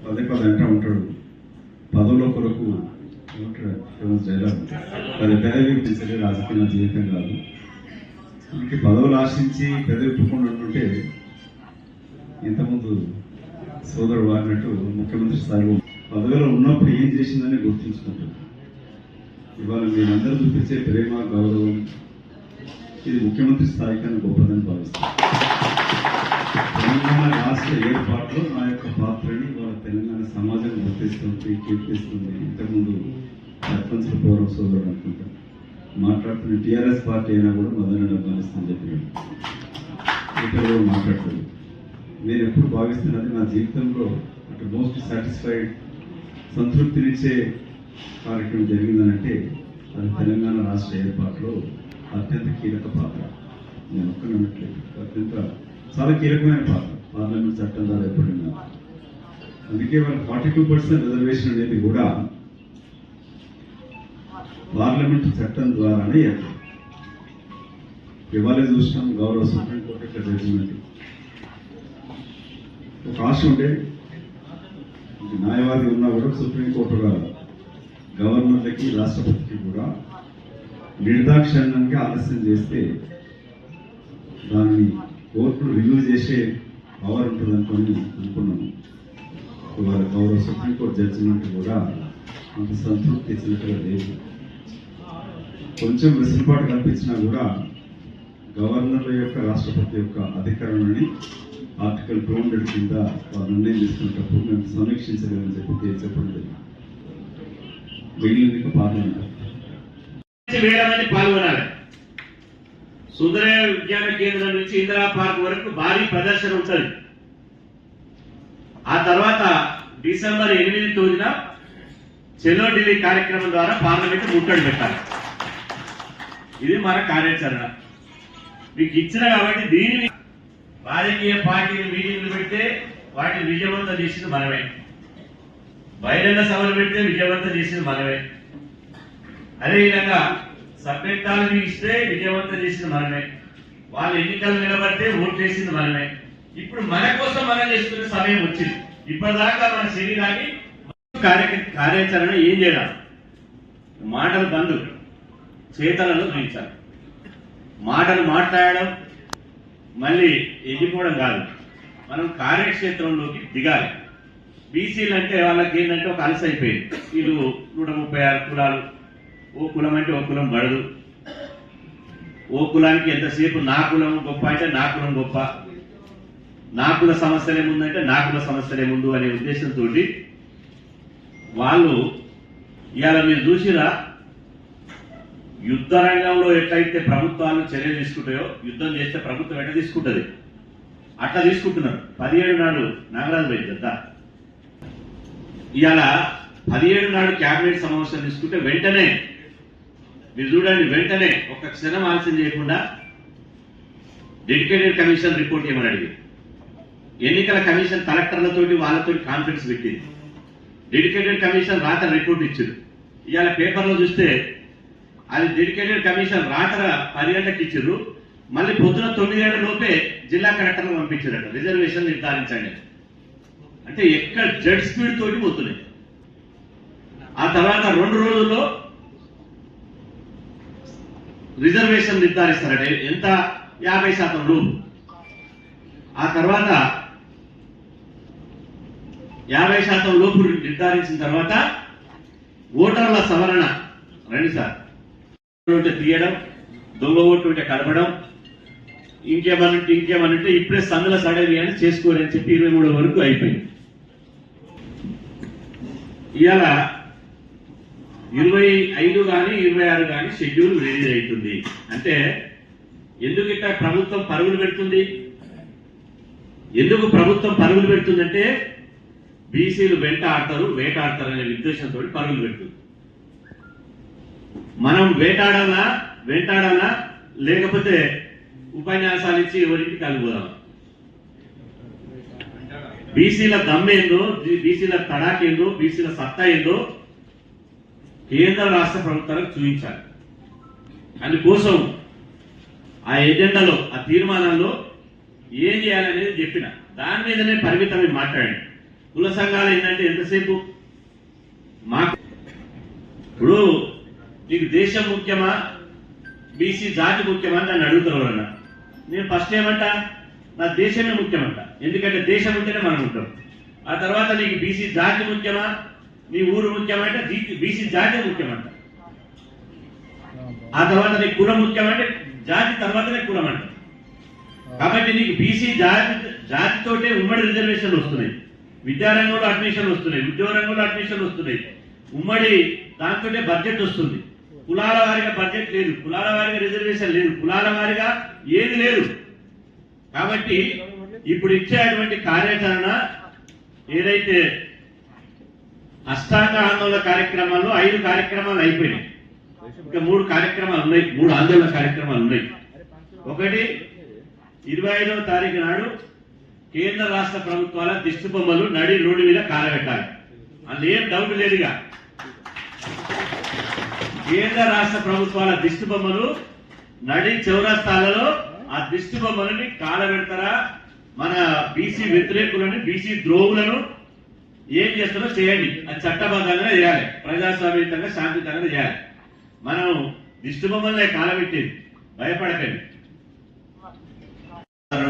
పదే పదే అంటూ ఉంటాడు, పదవుల కొరకు ఫేమస్ డైలాగ్, పెదవి పెంచలే రాజకీయ జీవితం కాదు. ఇంక పదవులు ఆశించి పెదవి పుట్టుకుండా ఉంటే ఇంతకుముందు సోదరుడు వాడినట్టు ముఖ్యమంత్రి స్థాయిలో పదవిలో ఉన్నప్పుడు ఏం చేసిందని గుర్తుంచుకుంటారు. ఇవాళ మీరందరూ చూపించే ప్రేమ, గౌరవం ఇది ముఖ్యమంత్రి స్థాయి కన్నా గొప్పదని భావిస్తాను. తెలంగాణ రాష్ట్ర ఏర్పాటులో నా యొక్క పాత్రని వాళ్ళ తెలంగాణ సమాజం గుర్తిస్తుంది, కీర్తిస్తుంది. ఇంతకుముందు సర్పంచ్ల పౌరవ సోదరుడు అనుకుంటా మాట్లాడుతున్న టీఆర్ఎస్ పార్టీ అయినా కూడా మొదలైన భావిస్తాను చెప్పినాడు. ఇక్కడ కూడా మాట్లాడుతుంది. నేను ఎప్పుడు భావిస్తున్నది నా జీవితంలో అటు మోస్ట్ సాటిస్ఫైడ్, సంతృప్తినిచ్చే కార్యక్రమం జరిగిందనంటే అది తెలంగాణ రాష్ట్ర ఏర్పాటులో అత్యంత కీలక పాత్ర. నేను ఒక్కనట్లేదు, అత్యంత చాలా కీలకమైన పాత్ర పార్లమెంట్ చట్టం ద్వారా ఏర్పడింది. అందుకే వాళ్ళ 42% రిజర్వేషన్ అనేది కూడా పార్లమెంట్ చట్టం ద్వారానే ఏర్పడింది. ఇవాళ చూసినాం గౌరవ సుప్రీంకోర్టు యొక్క జడ్జిమెంట్. ఒక ఆశ ఉంటే న్యాయవాది ఉన్నా కూడా సుప్రీంకోర్టుగా గవర్నర్లకి, రాష్ట్రపతికి కూడా నిర్దాక్షిణ్యంగా ఆలస్యం చేస్తే దాన్ని కోర్టును రివ్యూ చేసే పవర్ ఉంటుందనుకొని అనుకున్నాము. ఇవాళ గౌరవ సుప్రీంకోర్టు జడ్జిమెంట్ కూడా అంత సంతృప్తి ఇచ్చినట్టుగా లేదు. కొంచెం వెసులుబాటు కల్పించినా కూడా గవర్నర్ల యొక్క, రాష్ట్రపతి యొక్క అధికారాన్ని ఆర్టికల్ 200 కింద వారు నిర్ణయం తీసుకునేటప్పుడు మేము సమీక్షించలేమని చెప్పడం జరిగింది. మిగిలిన పార్లమెంట్ వేల మంది పాల్గొనాలి. సుందరయ్య విజ్ఞాన కేంద్రం నుంచి ఇందిరా పార్క్ వరకు భారీ ప్రదర్శన ఉంటుంది. ఆ తర్వాత డిసెంబర్ 8వ తేదీన చెలో ఢిల్లీ కార్యక్రమం ద్వారా పార్లమెంట్ ముట్టడి పెట్టాలి. ఇది మన కార్యాచరణ మీకు ఇచ్చిన కాబట్టి దీనిని రాజకీయ పార్టీలు మీటింగ్లు పెడితే వాటిని విజయవంతం చేసింది మనమే, బహిరంగ సభలు పెడితే విజయవంతం చేసింది మనమే, అదేవిధంగా సభ్యత్వాలు ఇస్తే విజయవంతం చేసింది మనమే, వాళ్ళు ఎన్నికలు నిలబడితే ఓట్లు వేసింది మనమే. ఇప్పుడు మన కోసం మనం చేసుకునే సమయం వచ్చింది. ఇప్పటిదాకా మన శరీరాన్ని కార్యాచరణ ఏం చేయాలి? మాటలు బంధు, చేతలను చూపించాలి. మాటలు మాట్లాడడం మళ్ళీ ఎదిపోవడం కాదు, మనం కార్యక్షేత్రంలోకి దిగాలి. బీసీలు అంటే వాళ్ళకి ఏంటంటే ఒక అలస అయిపోయింది. వీళ్ళు 136 కులాలు, ఓ కులం అంటే ఓ కులం పడదు, ఓ కులానికి ఎంతసేపు నా కులం గొప్ప అంటే నా కులం గొప్ప, నా కుల సమస్యలే ముందంటే నా కుల సమస్యలే ముందు అనే ఉద్దేశంతో వాళ్ళు ఇవాళ మీరు చూసిరా యుద్ధ రంగంలో ఎట్లయితే ప్రభుత్వాలు చర్యలు తీసుకుంటాయో, యుద్ధం చేస్తే ప్రభుత్వం ఎట్లా తీసుకుంటుంది అట్లా తీసుకుంటున్నారు. 17 నాడు నాగరాజు పోయి కదా, ఇవాళ 17 నాడు క్యాబినెట్ సమావేశం తీసుకుంటే వెంటనే మీరు చూడండి, వెంటనే ఒక క్షణం ఆలస్యం చేయకుండా డెడికేటెడ్ కమిషన్ రిపోర్ట్ ఏమని అడిగింది. ఎన్నికల కమిషన్ కలెక్టర్లతోటి వాళ్ళతో కాన్ఫరెన్స్ పెట్టింది. డెడికేటెడ్ కమిషన్ రాత రిపోర్ట్ ఇచ్చింది. ఇవాళ పేపర్లో చూస్తే అది డెడికేటెడ్ కమిషన్ రాత 10 గంటలకు ఇచ్చారు, మళ్ళీ పొద్దున 9 గంటల లోపే జిల్లా కలెక్టర్లు పంపించారట రిజర్వేషన్ నిర్ధారించండి. అంటే ఎక్కడ జడ్ స్పీడ్ తోటి పోతున్నాయి. ఆ తర్వాత 2 రోజుల్లో రిజర్వేషన్ నిర్ధారిస్తారట. ఎంత? 50% రూల్. ఆ తర్వాత 50% లోపు నిర్ధారించిన తర్వాత ఓటర్ల సవరణ రండి సార్ ఉంటే తీయడం, దొంగ ఓటు ఉంటే కలపడం, ఇంకేమనంటే ఇప్పుడే సందుల సడవి అని చేసుకోరని చెప్పి 23 వరకు అయిపోయింది. ఇవాళ 25 కానీ 26 కానీ షెడ్యూల్ రిలీజ్ అవుతుంది. అంటే ఎందుకు ఇట్లా ప్రభుత్వం పరుగులు పెడుతుంది? ఎందుకు ప్రభుత్వం పరుగులు పెడుతుందంటే బీసీలు వేటాడతారు అనే ఉద్దేశంతో పరుగులు పెడుతుంది. మనం వెంటాడాలా లేకపోతే ఉపన్యాసాలు ఇచ్చి ఎవరికి కలిపోదాం? బీసీల దమ్మేందో, బీసీల తడాకేందో, బీసీల సత్తా ఏందో కేంద్ర రాష్ట్ర ప్రభుత్వాలకు చూపించాలి. అందుకోసం ఆ ఎజెండాలో, ఆ తీర్మానాల్లో ఏం చేయాలనేది చెప్పిన దాని మీదనే పరిమితమై మాట్లాడండి. కుల సంఘాలు ఏంటంటే ఎంతసేపు మాకు ఇప్పుడు నీకు దేశం ముఖ్యమా బీసీ జాతి ముఖ్యమా అని నన్ను అడుగుతారు అన్న. నేను ఫస్ట్ ఏమంటా, నా దేశమే ముఖ్యమంట. ఎందుకంటే దేశం ఉంటేనే మనం ఉంటాం. ఆ తర్వాత నీకు బీసీ జాతి ముఖ్యమా, నీ ఊరు ముఖ్యమంటే బీసీ జాతి ముఖ్యమంట. ఆ తర్వాత నీకు కులం ముఖ్యమంటే జాతి తర్వాతనే కులం అంట. కాబట్టి నీకు బీసీ జాతితోటే ఉమ్మడి రిజర్వేషన్లు వస్తున్నాయి, విద్యారంగంలో అడ్మిషన్లు వస్తున్నాయి, ఉద్యోగ రంగంలో అడ్మిషన్లు వస్తున్నాయి, ఉమ్మడి దాంతోటే బడ్జెట్ వస్తుంది. కులాల వారిగా బడ్జెట్ లేదు, కులాల వారిగా రిజర్వేషన్ లేదు, కులాల వారిగా ఏది లేదు. కాబట్టి ఇప్పుడు ఇచ్చేటువంటి కార్యాచరణ ఏదైతే అష్టాంగ ఆందోళన కార్యక్రమాల్లో 5 కార్యక్రమాలు అయిపోయినాయి. ఇంకా 3 కార్యక్రమాలు ఉన్నాయి, 3 ఆందోళన కార్యక్రమాలు ఉన్నాయి. ఒకటి 25వ తారీఖు నాడు కేంద్ర రాష్ట్ర ప్రభుత్వాల దిష్టి బొమ్మలు నడి రోడ్డు మీద కాలబెట్టాలి. అందులో ఏం డౌట్ లేదుగా. కేంద్ర రాష్ట్ర ప్రభుత్వాల దిష్టి బొమ్మలు నడి చౌరస్తాలలో ఆ దిష్టి బొమ్మలని కాలబెడతారా? మన బీసీ వ్యతిరేకులను, బీసీ ద్రోవులను ఏం చేస్తారో చేయండి. అది చట్టబద్ధంగా చేయాలి, ప్రజాస్వామ్యంగా శాంతియుతంగా చేయాలి. మనం దిష్టి బొమ్మలనే కాలబెట్టేది, భయపడకండి.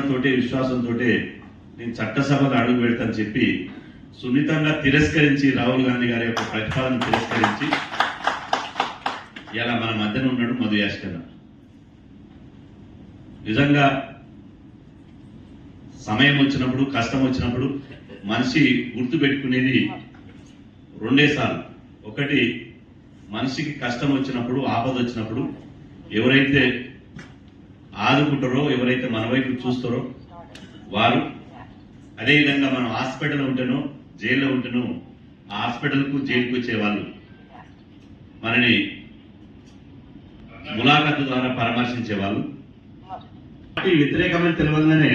తోటి విశ్వాసంతో నేను చట్టసభలో అడుగు పెడతాను చెప్పి సున్నితంగా తిరస్కరించి, రాహుల్ గాంధీ గారి యొక్క ప్రతిపాదన తిరస్కరించి ఇలా మన మధ్యన ఉన్నాడు మధు యాష్కర్. నిజంగా సమయం వచ్చినప్పుడు, కష్టం వచ్చినప్పుడు మనిషి గుర్తు పెట్టుకునేది 2 సార్లు. ఒకటి, మనిషికి కష్టం వచ్చినప్పుడు, ఆపద వచ్చినప్పుడు ఎవరైతే ఆదుకుంటారో, ఎవరైతే మన వైపు చూస్తారో వారు. అదేవిధంగా మనం హాస్పిటల్ ఉంటేనో జైల్లో ఉంటేనో ఆ హాస్పిటల్కు జైలుకు వచ్చేవాళ్ళు మనని ములాఖాతు ద్వారా పరామర్శించేవాళ్ళు. పార్టీ వ్యతిరేకమైన తెలియగానే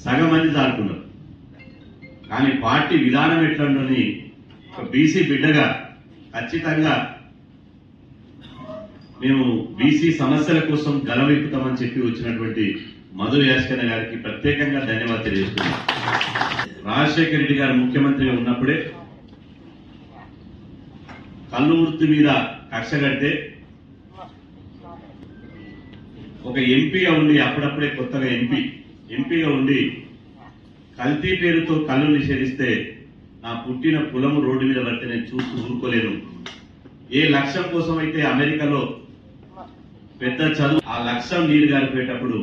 సగం మంది దాటుకున్నారు. కానీ పార్టీ విధానం ఎట్లని ఒక బీసీ బిడ్డగా ఖచ్చితంగా మేము బీసీ సమస్యల కోసం గలవెక్కుతామని చెప్పి వచ్చినటువంటి మధు యాష్కర్ గారికి ప్రత్యేకంగా ధన్యవాదాలు తెలియజేస్తున్నాం. రాజశేఖర రెడ్డి గారు ముఖ్యమంత్రిగా ఉన్నప్పుడే కళ్ళు వృత్తి మీద కక్ష కడితే ఒక ఎంపీగా ఉండి, అప్పుడప్పుడే కొత్తగా ఎంపీగా ఉండి కల్తీ పేరుతో కళ్ళు నిషేధిస్తే నా పుట్టిన కులము రోడ్డు మీద పడితే నేను చూస్తూ ఊరుకోలేను. ఏ లక్ష్యం కోసం అయితే అమెరికాలో పెద్ద చదువు, ఆ లక్ష్యం నీరు గారిపోయేటప్పుడు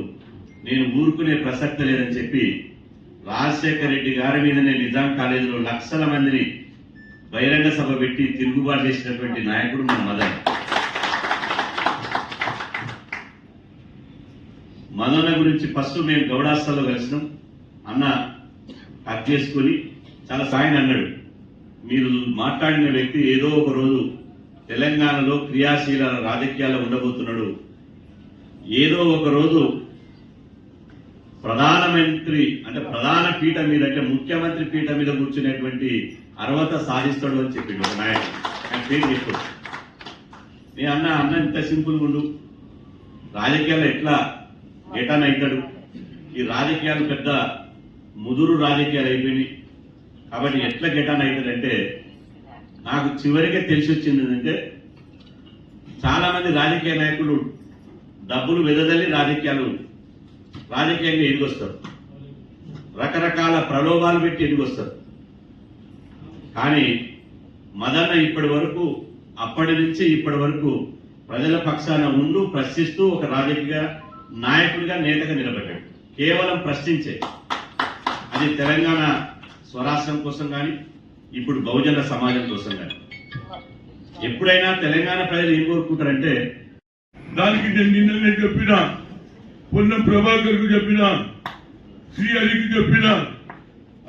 నేను ఊరుకునే ప్రసక్తి లేదని చెప్పి రాజశేఖర రెడ్డి గారి మీదనే నిజాం కాలేజీలో లక్షల మందిని బహిరంగ సభ పెట్టి తిరుగుబాటు చేసినటువంటి నాయకుడు మన మదన్. మదన గురించి ఫస్ట్ మేము గౌడాస్థల్లో కలిసినాం. అన్న కట్ చేసుకుని చాలా సాయం అన్నాడు, మీరు మాట్లాడిన వ్యక్తి ఏదో ఒక రోజు తెలంగాణలో క్రియాశీల రాజకీయాల్లో ఉండబోతున్నాడు, ఏదో ఒక రోజు ప్రధానమంత్రి అంటే ప్రధాన పీఠం మీద అంటే ముఖ్యమంత్రి పీఠం మీద కూర్చునేటువంటి అర్హత సాధిస్తాడు అని చెప్పిండు ఒక నాయకుడు. ఆయన పేరు చెప్పాడు. నేను అన్న ఇంత సింపుల్గా ఉండు, రాజకీయాల్లో ఎట్లా గెటాన్ అవుతాడు, ఈ రాజకీయాలు పెద్ద ముదురు రాజకీయాలు అయిపోయినాయి కాబట్టి ఎట్లా గెటాన్ అవుతాడంటే, నాకు చివరిగా తెలిసి వచ్చింది ఏంటంటే చాలా మంది రాజకీయ నాయకులు డబ్బులు వెదజల్లి రాజకీయంగా ఎదిగొస్తారు. రకరకాల ప్రలోభాలు పెట్టి ఎదిగొస్తారు. కానీ మదన్న ఇప్పటి వరకు, అప్పటి నుంచి ఇప్పటి వరకు ప్రజల పక్షాన ఉంటూ ప్రశ్నిస్తూ ఒక రాజకీయ నాయకుడిగా, నేతగా నిలబడ్డాడు. కేవలం ప్రశ్నించే, అది తెలంగాణ స్వరాష్ట్రం కోసం కానీ, ఇప్పుడు బహుజన సమాజం కోసం కానీ. ఎప్పుడైనా తెలంగాణ ప్రజలు ఏం కోరుకుంటారంటే, దానికి నేను నిన్ననే చెప్పిన, పొన్నం ప్రభాకర్ కు చెప్పిన, శ్రీహరికి చెప్పిన,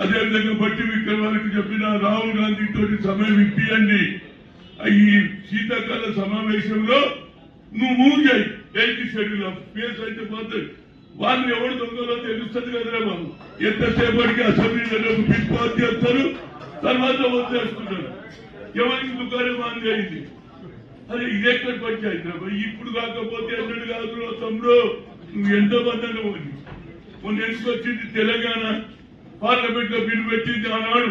అదేవిధంగా బట్టి విక్రమాలకు చెప్పిన, రాహుల్ గాంధీ తోటి సమయం ఇప్పియండి. ఈ శీతాకాల సమావేశంలో నువ్వు మూవ్ చేయి. 8 షెడ్యూల్ ఫేస్ అయితే పోతుంది. వాళ్ళు ఎవరు దొంగలో తెలుస్తుంది కదరా బాబు. ఎంతసేపటికి అసెంబ్లీలో పిస్పాస్ చేస్తారు, తర్వాత వదిలేస్తున్నారు. ఎవరికి దుకాణం ఆన్ చేయింది. అదే ఇదెక్కడ పంచాయతీ. ఇప్పుడు కాకపోతే ఎన్నడు కాదు తమ్ముడు. నువ్వు ఎంతో మంది మొన్న ఎందుకొచ్చింది తెలంగాణ పార్లమెంట్ లో బిల్లు పెట్టింది ఆనాడు.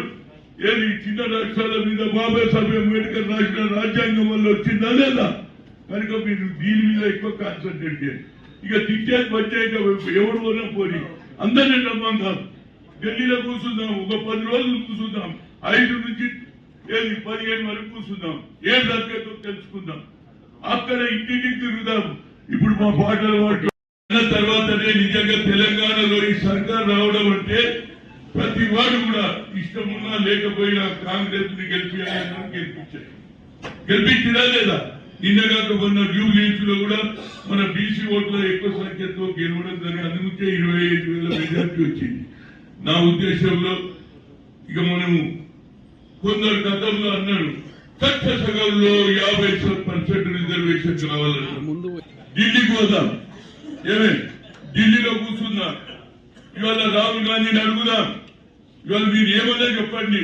ఏది చిన్న రాష్ట్రాల మీద బాబాసాహెబ్ అంబేద్కర్ రాసిన రాజ్యాంగం వల్ల వచ్చిందా లేదా? కనుక మీరు దీని మీద ఎక్కువ కాన్సన్ట్రేట్ చేయండి. ఇక తిట్టేది పంచాయతీ ఎవరు వల్ల పోని అందరినీ నమ్మంగా ఢిల్లీలో కూర్చుందాం, ఒక 10 రోజులు కూర్చుందాం, 5 నుంచి 15 వరకు కూర్చుందాం, ఏం జరుగుతుందో తెలుసుకుందాం. అక్కడ ఇంటింటికి తిరుగుదాం. ఇప్పుడు మా పాటలు తర్వాతనే నిజంగా తెలంగాణలో ఈ సర్కార్ రావడం అంటే ప్రతి వాడు కూడా ఇష్టమున్నా లేకపోయినా కాంగ్రెస్ ని గెలిపించడా లేదా? నిన్నగాక మొన్న న్యూలీన్స్ లో కూడా మన బీసీ ఓట్ల ఎక్కువ సంఖ్యతో గెలవడం జరిగి అందుకే 25,000 మెజార్టీ వచ్చింది. నా ఉద్దేశంలో ఇక మనము కొందరు గతంలో అన్నారు చట్టసభలో 50% రిజర్వేషన్ కావాలన్నారు. ఢిల్లీకి పోదాం, ఏమే ఢిల్లీలో కూర్చుందాం. ఇవాళ రాహుల్ గాంధీని అడుగుదాం. ఇవాళ మీరు ఏమన్నా చెప్పండి,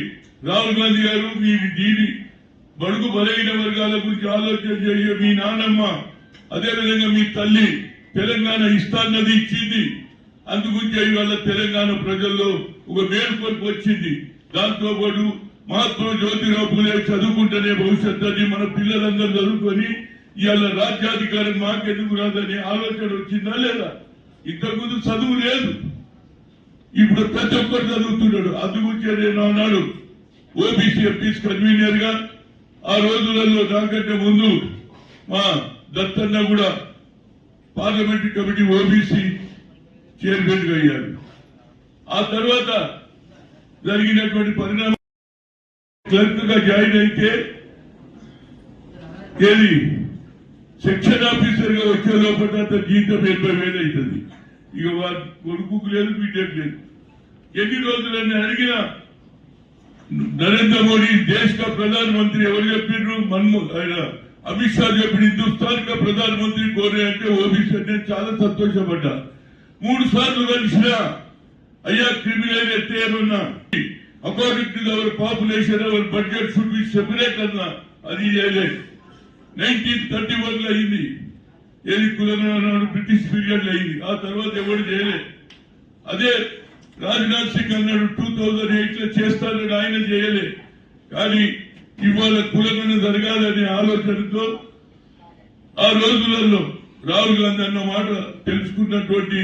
రాహుల్ గాంధీ గారు మీరు దీని బడుగు బలహీన వర్గాల గురించి ఆలోచన చేయ మీ నాన్నమ్మ, అదేవిధంగా మీ తల్లి తెలంగాణ ఇస్తాన్నది ఇచ్చింది. అందుగురించి ఇవాళ తెలంగాణ ప్రజల్లో ఒక మేల్కొల్పు వచ్చింది. దాంతో పాటు మహాత్మా జ్యోతిరావు పూలే చదువుకుంటేనే భవిష్యత్తు అని మన పిల్లలందరూ చదువుకొని ఇవాళ రాజ్యాధికారం మాకెందుకు రాదనే ఆలోచన వచ్చిందా లేదా? ఇంతకుముందు చదువు లేదు, ఇప్పుడు ప్రతి ఒక్కరు చదువుతున్నాడు. అందుగురించే నేను అన్నాడు ఓబీసీ ఎంపీస్ కన్వీనర్ గా. ఆ రోజులలో నాకంటే ముందు మా దత్తన్న కూడా పార్లమెంటరీ కమిటీ ఓబీసీ చైర్మన్ గా అయ్యారు. ఆ తర్వాత జరిగినటువంటి పరిణామం క్లర్క్ గా జాయిన్ అయితే ఏది సెక్షన్ ఆఫీసర్ గా వచ్చే లోపల జీతం 80,000 అవుతుంది. ఇక వారి కొడుకు లేదు, బిడ్డకు లేదు. ఎన్ని రోజులని అడిగినా నరేంద్ర మోడీ దేశ కా ప్రధానమంత్రి ఎవరు చెప్పిండ్రు? ఆయన అమిత్ షా చెప్పిన హిందుస్థాన్ కా ప్రధానమంత్రి కోరే అంటే ఓబీసీ అంటే చాలా సంతోషపడ్డా. 3 సార్లు కలిసిన అయ్యా క్రిమినల్ ఎత్తే ఏమన్నా according to our population hour budget should be separate అన్నా. అది చేయలేదు. 1931 లో అయింది. ఏది కులనాడు బ్రిటిష్ పీరియడ్ లో అయింది. ఆ తర్వాత ఎవరు చేయలేదు. అదే రాజ్నాథ్ సింగ్ అన్నాడు 2008 లో చేస్తానని, ఆయన చేయలే. కానీ ఇవాళ కులగన జరగాలనే ఆలోచనతో ఆ రోజులలో రాహుల్ గాంధీ అన్న మాట తెలుసుకున్నటువంటి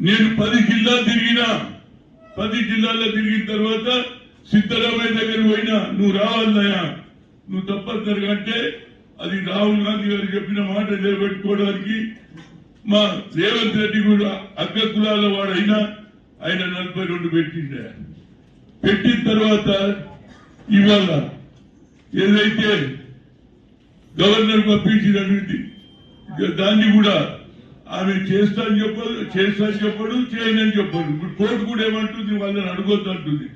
నేను 10 జిల్లాలు తిరిగినా. 10 జిల్లాల్లో తిరిగిన తర్వాత సిద్ధరామయ్య దగ్గర పోయినా, నువ్వు రావాలయ్యా, నువ్వు తప్పనిసరిగా అంటే అది రాహుల్ గాంధీ గారు చెప్పిన మాట నిలబెట్టుకోవడానికి మా రేవంత్ రెడ్డి కూడా అగ్ర కులాల వాడైనా ఆయన 42 పెట్టిండే. పెట్టిన తర్వాత ఇవాళ ఏదైతే గవర్నర్ పంపించినటువంటి దాన్ని కూడా ఆమె చేస్తానని చెప్పడు, చేయనని చెప్పడు. ఇప్పుడు కోర్టు కూడా ఏమంటుంది, వాళ్ళని అడగొద్దు అంటుంది.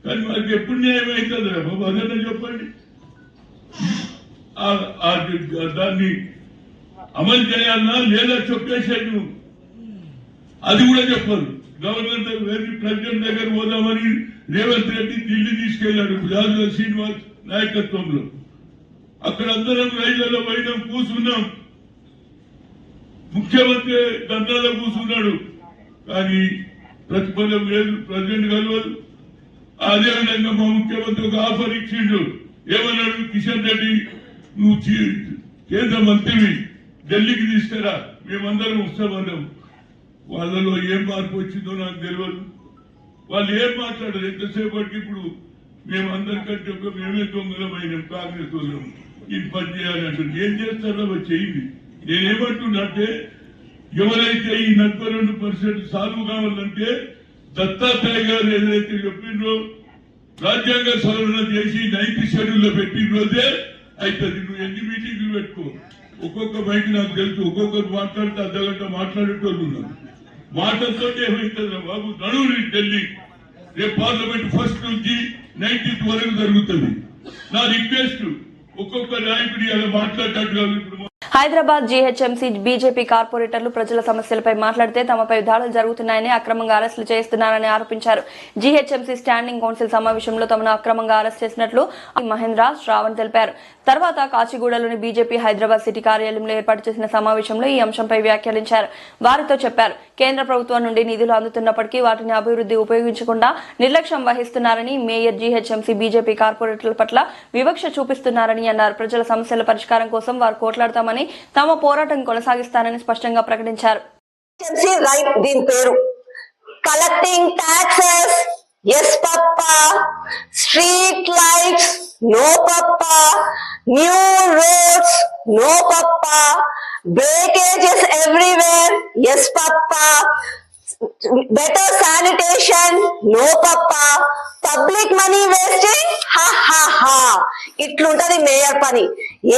కానీ మనకి ఎప్పుడు న్యాయం అవుతుంది రా బాబు, అదన్నా చెప్పండి. దాన్ని అమలు చేయాలన్నా లేదా చెప్పేసాడు, అది కూడా చెప్పరు. గవర్నర్ దగ్గర ప్రెసిడెంట్ దగ్గర పోదామని రేవంత్ రెడ్డి ఢిల్లీ తీసుకెళ్లాడు జాజుల శ్రీనివాస్ నాయకత్వంలో. అక్కడ అందరం రైళ్లలో పోయినాం, కూర్చున్నాం. ముఖ్యమంత్రి దండాలో కూర్చున్నాడు, కానీ ప్రతిఫలం లేదు, ప్రెసిడెంట్ కలవదు. అదేవిధంగా మా ముఖ్యమంత్రి ఒక ఆఫర్ ఇచ్చిండు. ఏమన్నాడు? కిషన్ రెడ్డి నువ్వు కేంద్ర మంత్రివి, ఢిల్లీకి తీసుకురా, మేమందరం వస్తామన్నాం. వాళ్ళలో ఏం మార్పు వచ్చిందో నాకు తెలియదు. వాళ్ళు ఏం మాట్లాడారు ఎంతసేపటికి? ఇప్పుడు మేము అందరికంటే మేమే దొంగలమైనాం, కాంగ్రెస్ వాళ్ళం, ఇది పని చేయాలి అంటారు. ఏం చేస్తారో చేయండి. నేనేమంటున్నాంటే ఎవరైతే ఈ 42% సాల్వ్ కావాలంటే దత్తాత్రేయ గారు ఏదైతే చెప్పిండ్రో రాజ్యాంగ సవరణ చేసి 9th షెడ్యూల్ లో పెట్టిన రోజే అవుతుంది. నువ్వు ఎన్ని మీటింగ్లు పెట్టుకో, ఒక్కొక్క బయట నాకు తెలుసు, ఒక్కొక్కరు మాట్లాడితే అర్ధగంట మాట్లాడేటోళ్ళు ఉన్నారు. మాటలతో ఏమవుతుంది బాబు? నడువురి ఢిల్లీ, రేపు పార్లమెంట్ ఫస్ట్ నుంచి 19th వరకు జరుగుతుంది. నా రిక్వెస్ట్, ఒక్కొక్క నాయకుడి అలా మాట్లాడేటట్టుగా ఇప్పుడు హైదరాబాద్ జీహెచ్ఎంసీ బీజేపీ కార్పొరేటర్లు ప్రజల సమస్యలపై మాట్లాడితే తమపై దాడులు జరుగుతున్నాయని, అక్రమంగా అరెస్టులు చేస్తున్నారని ఆరోపించారు. జీహెచ్ఎంసీ స్టాండింగ్ కౌన్సిల్ సమావేశంలో తమను అక్రమంగా అరెస్ట్ చేసినట్లు మహేంద్ర శ్రావణ్ తెలిపారు. తర్వాత కాచిగూడలోని బీజేపీ హైదరాబాద్ సిటీ కార్యాలయంలో ఏర్పాటు చేసిన సమావేశంలో ఈ అంశంపై వ్యాఖ్యానించారు. వారితో చెప్పారు, కేంద్ర ప్రభుత్వం నుండి నిధులు అందుతున్నప్పటికీ వాటిని అభివృద్ధి ఉపయోగించకుండా నిర్లక్ష్యం వహిస్తున్నారని, మేయర్ జీహెచ్ఎంసీ బీజేపీ కార్పొరేటర్ల పట్ల వివక్ష చూపిస్తున్నారని అన్నారు. ప్రజల సమస్యల పరిష్కారం కోసం వారు పోట్లాడతామని, తమ పోరాటం కొనసాగిస్తానని స్పష్టంగా ప్రకటించారు. దీని పేరు collecting taxes, yes papa, street lights, no papa, new roads, no papa, breakages everywhere, yes papa, better sanitation, no papa, public money wasting, ఇట్లుంటది మేయర్ పని.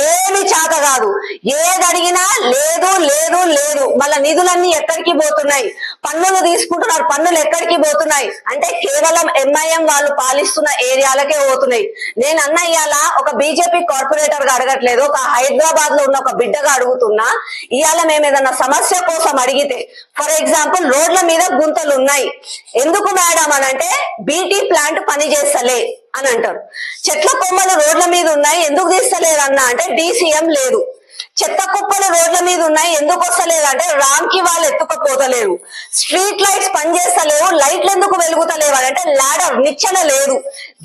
ఏమి చేత కాదు, ఏది అడిగినా లేదు లేదు లేదు. మళ్ళా నిధులన్నీ ఎక్కడికి పోతున్నాయి? పన్నులు తీసుకుంటున్నారు, పన్నులు ఎక్కడికి పోతున్నాయి అంటే కేవలం ఎంఐఎం వాళ్ళు పాలిస్తున్న ఏరియాలకే పోతున్నాయి. నేను అన్న ఇవాళ ఒక బీజేపీ కార్పొరేటర్ గా అడగట్లేదు, ఒక హైదరాబాద్ లో ఉన్న ఒక బిడ్డగా అడుగుతున్నా. ఇవాళ మేము ఏదన్నా సమస్య కోసం అడిగితే, ఫర్ ఎగ్జాంపుల్ రోడ్ల మీద గుంతలు ఉన్నాయి, ఎందుకు మేడం అని అంటే బీటీ ప్లాంట్ పని చేస్తలే అని అంటారు. చెట్ల కొమ్మలు రోడ్ల మీద ఉన్నాయి, ఎందుకు తీస్తలేరు అన్న అంటే డీసీఎం లేదు. చెత్త కుప్పలు రోడ్ల మీద ఉన్నాయి, ఎందుకు వస్తలేదు అంటే రామ్కి వాళ్ళు ఎత్తుకపోతలేరు. స్ట్రీట్ లైట్స్ పనిచేస్తలేవు, లైట్లు ఎందుకు వెలుగుతలేవు అంటే లాడర్ నిచ్చెన లేదు.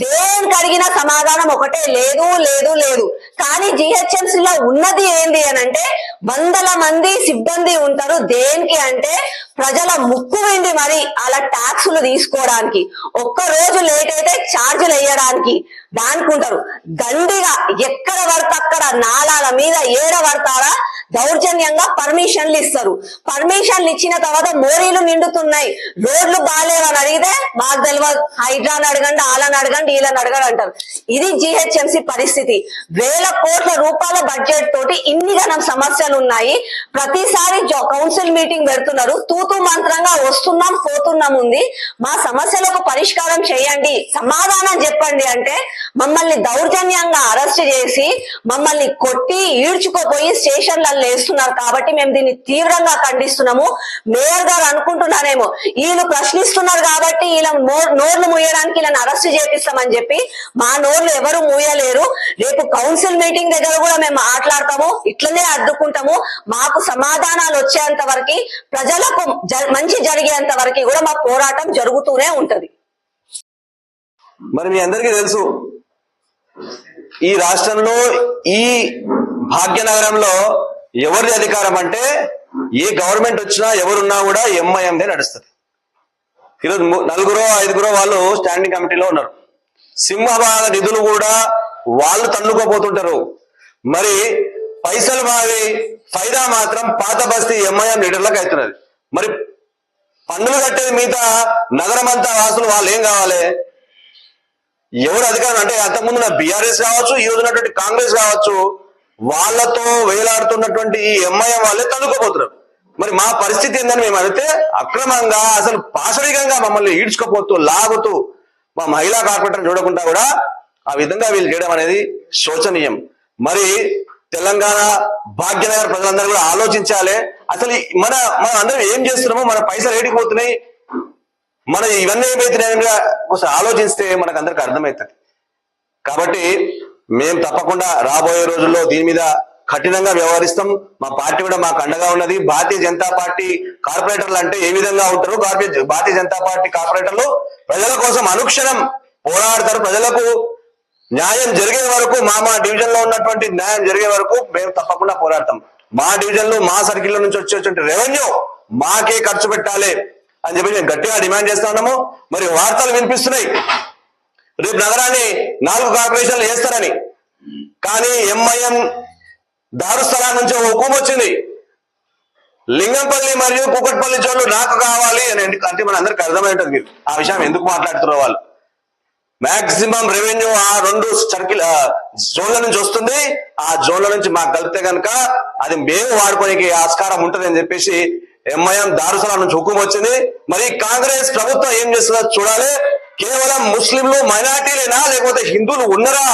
దేనికి అడిగిన సమాధానం ఒకటే, లేదు లేదు లేదు. కానీ జిహెచ్ఎంసీలో ఉన్నది ఏంది అని అంటే వందల మంది సిబ్బంది ఉంటారు. దేనికి అంటే ప్రజల ముక్కు వెండి మరి అలా ట్యాక్సులు తీసుకోవడానికి, ఒక్క రోజు లేట్ అయితే ఛార్జీలు వేయడానికి దానికి ఉంటారు. దండిగా ఎక్కడ పడితే అక్కడ నాలాల మీద ఏడ పడతారా దౌర్జన్యంగా పర్మిషన్లు ఇస్తారు. పర్మిషన్లు ఇచ్చిన తర్వాత మోరీలు నిండుతున్నాయి, రోడ్లు బాగాలేవని అడిగితే మాకు తెలియదు, హైడ్రాని అడగండి, వాళ్ళని అడగండి, వీళ్ళని అడగండి అంటారు. ఇది జిహెచ్ఎంసీ పరిస్థితి. వేల కోట్ల రూపాయల బడ్జెట్ తోటి ఇన్ని గణం సమస్యలు ఉన్నాయి. ప్రతిసారి కౌన్సిల్ మీటింగ్ పెడుతున్నారు, తూతూ మంత్రంగా వస్తున్నాం పోతున్నాం ఉంది. మా సమస్యలకు పరిష్కారం చేయండి, సమాధానం చెప్పండి అంటే మమ్మల్ని దౌర్జన్యంగా అరెస్ట్ చేసి మమ్మల్ని కొట్టి ఈడ్చుకోపోయి స్టేషన్లలో వేస్తున్నారు. కాబట్టి మేము దీన్ని తీవ్రంగా ఖండిస్తున్నాము. మేయర్ గారు అనుకుంటున్నారేమో వీళ్ళు ప్రశ్నిస్తున్నారు కాబట్టి వీళ్ళ నోర్లు మూయడానికి వీళ్ళని అరెస్ట్ చేపిస్తామని చెప్పి. మా నోర్లు ఎవరు మూయలేరు. రేపు కౌన్సిల్ మీటింగ్ దగ్గర కూడా మేము మాట్లాడతాము, ఇట్లనే అడ్డుకుంటాము. మాకు సమాధానాలు వచ్చేంత వరకు, ప్రజలకు మంచి జరిగేంత వరకు కూడా మా పోరాటం జరుగుతూనే ఉంటది. మరి మీ అందరికీ తెలుసు, ఈ రాష్ట్రంలో ఈ భాగ్యనగరంలో ఎవరి అధికారం అంటే ఏ గవర్నమెంట్ వచ్చినా ఎవరున్నా కూడా ఎంఐఎందే నడుస్తుంది. ఈరోజు 4-5 వాళ్ళు స్టాండింగ్ కమిటీలో ఉన్నారు. సింహభాగ నిధులు కూడా వాళ్ళు తన్నుకోపోతుంటారు. మరి పైసలు మావి ఫైదా మాత్రం పాత బస్తీ ఎంఐఎం లీడర్లకు అవుతున్నది. మరి పన్నులు కట్టేది మిగతా నగరం అంతా వాసులు వాళ్ళు ఏం కావాలి? ఎవరు అధికారం అంటే అంతకుముందు బీఆర్ఎస్ కావచ్చు, ఈ రోజు ఉన్నటువంటి కాంగ్రెస్ కావచ్చు, వాళ్లతో వేలాడుతున్నటువంటి ఈ ఎంఐఎం వాళ్ళే తన్నుకోపోతున్నారు. మరి మా పరిస్థితి ఏందని మేము అడిగితే అక్రమంగా అసలు పాశవికంగా మమ్మల్ని ఈడ్చుకోపోతూ లాగుతూ మా మహిళా కార్పొరేటర్ చూడకుండా కూడా ఆ విధంగా వీళ్ళు చేయడం అనేది శోచనీయం. మరి తెలంగాణ భాగ్యనగర్ ప్రజలందరూ కూడా ఆలోచించాలి. అసలు మన అందరం ఏం చేస్తున్నామో, మన పైసలు ఏడిపోతున్నాయి, మన ఇవన్నీ ఏమైతున్నాయని ఒకసారి ఆలోచిస్తే మనకు అందరికి అర్థమవుతుంది. కాబట్టి మేము తప్పకుండా రాబోయే రోజుల్లో దీని మీద కఠినంగా వ్యవహరిస్తాం. మా పార్టీ కూడా మాకు అండగా ఉన్నది. భారతీయ జనతా పార్టీ కార్పొరేటర్లు అంటే ఏ విధంగా ఉంటారు? భారతీయ జనతా పార్టీ కార్పొరేటర్లు ప్రజల కోసం అనుక్షణం పోరాడతారు. ప్రజలకు న్యాయం జరిగే వరకు, మా డివిజన్ లో ఉన్నటువంటి న్యాయం జరిగే వరకు మేము తప్పకుండా పోరాడతాం. మా డివిజన్ లో మా సర్కిల్ నుంచి వచ్చేటువంటి రెవెన్యూ మాకే ఖర్చు పెట్టాలి. అని చెప్పి మేము గట్టిగా డిమాండ్ చేస్తా ఉన్నాము. మరి వార్తలు వినిపిస్తున్నాయి రేపు నగరాన్ని 4 కార్పొరేషన్లు చేస్తారని. కానీ ఎంఐఎం దారుస్థలం నుంచి ఒక హుకుం వచ్చింది, లింగంపల్లి మరియు కూకట్పల్లి జోన్లు నాకు కావాలి అని. అంటే మన అందరికి అర్థమై ఉంటుంది మీరు ఆ విషయం ఎందుకు మాట్లాడుతున్నారు. వాళ్ళు మాక్సిమం రెవెన్యూ ఆ 2 సర్కిల్ జోన్ల నుంచి వస్తుంది, ఆ జోన్ల నుంచి మాకు కలిపితే కనుక అది మేము వాడుకోనికి ఆస్కారం ఉంటుంది అని చెప్పేసి ఎంఐఎం దారుసలాం నుంచి హుకుం వచ్చింది. మరి కాంగ్రెస్ ప్రభుత్వం ఏం చేస్తుందో చూడాలి. కేవలం ముస్లింలు మైనార్టీలేనా లేకపోతే హిందువులు ఉన్నరా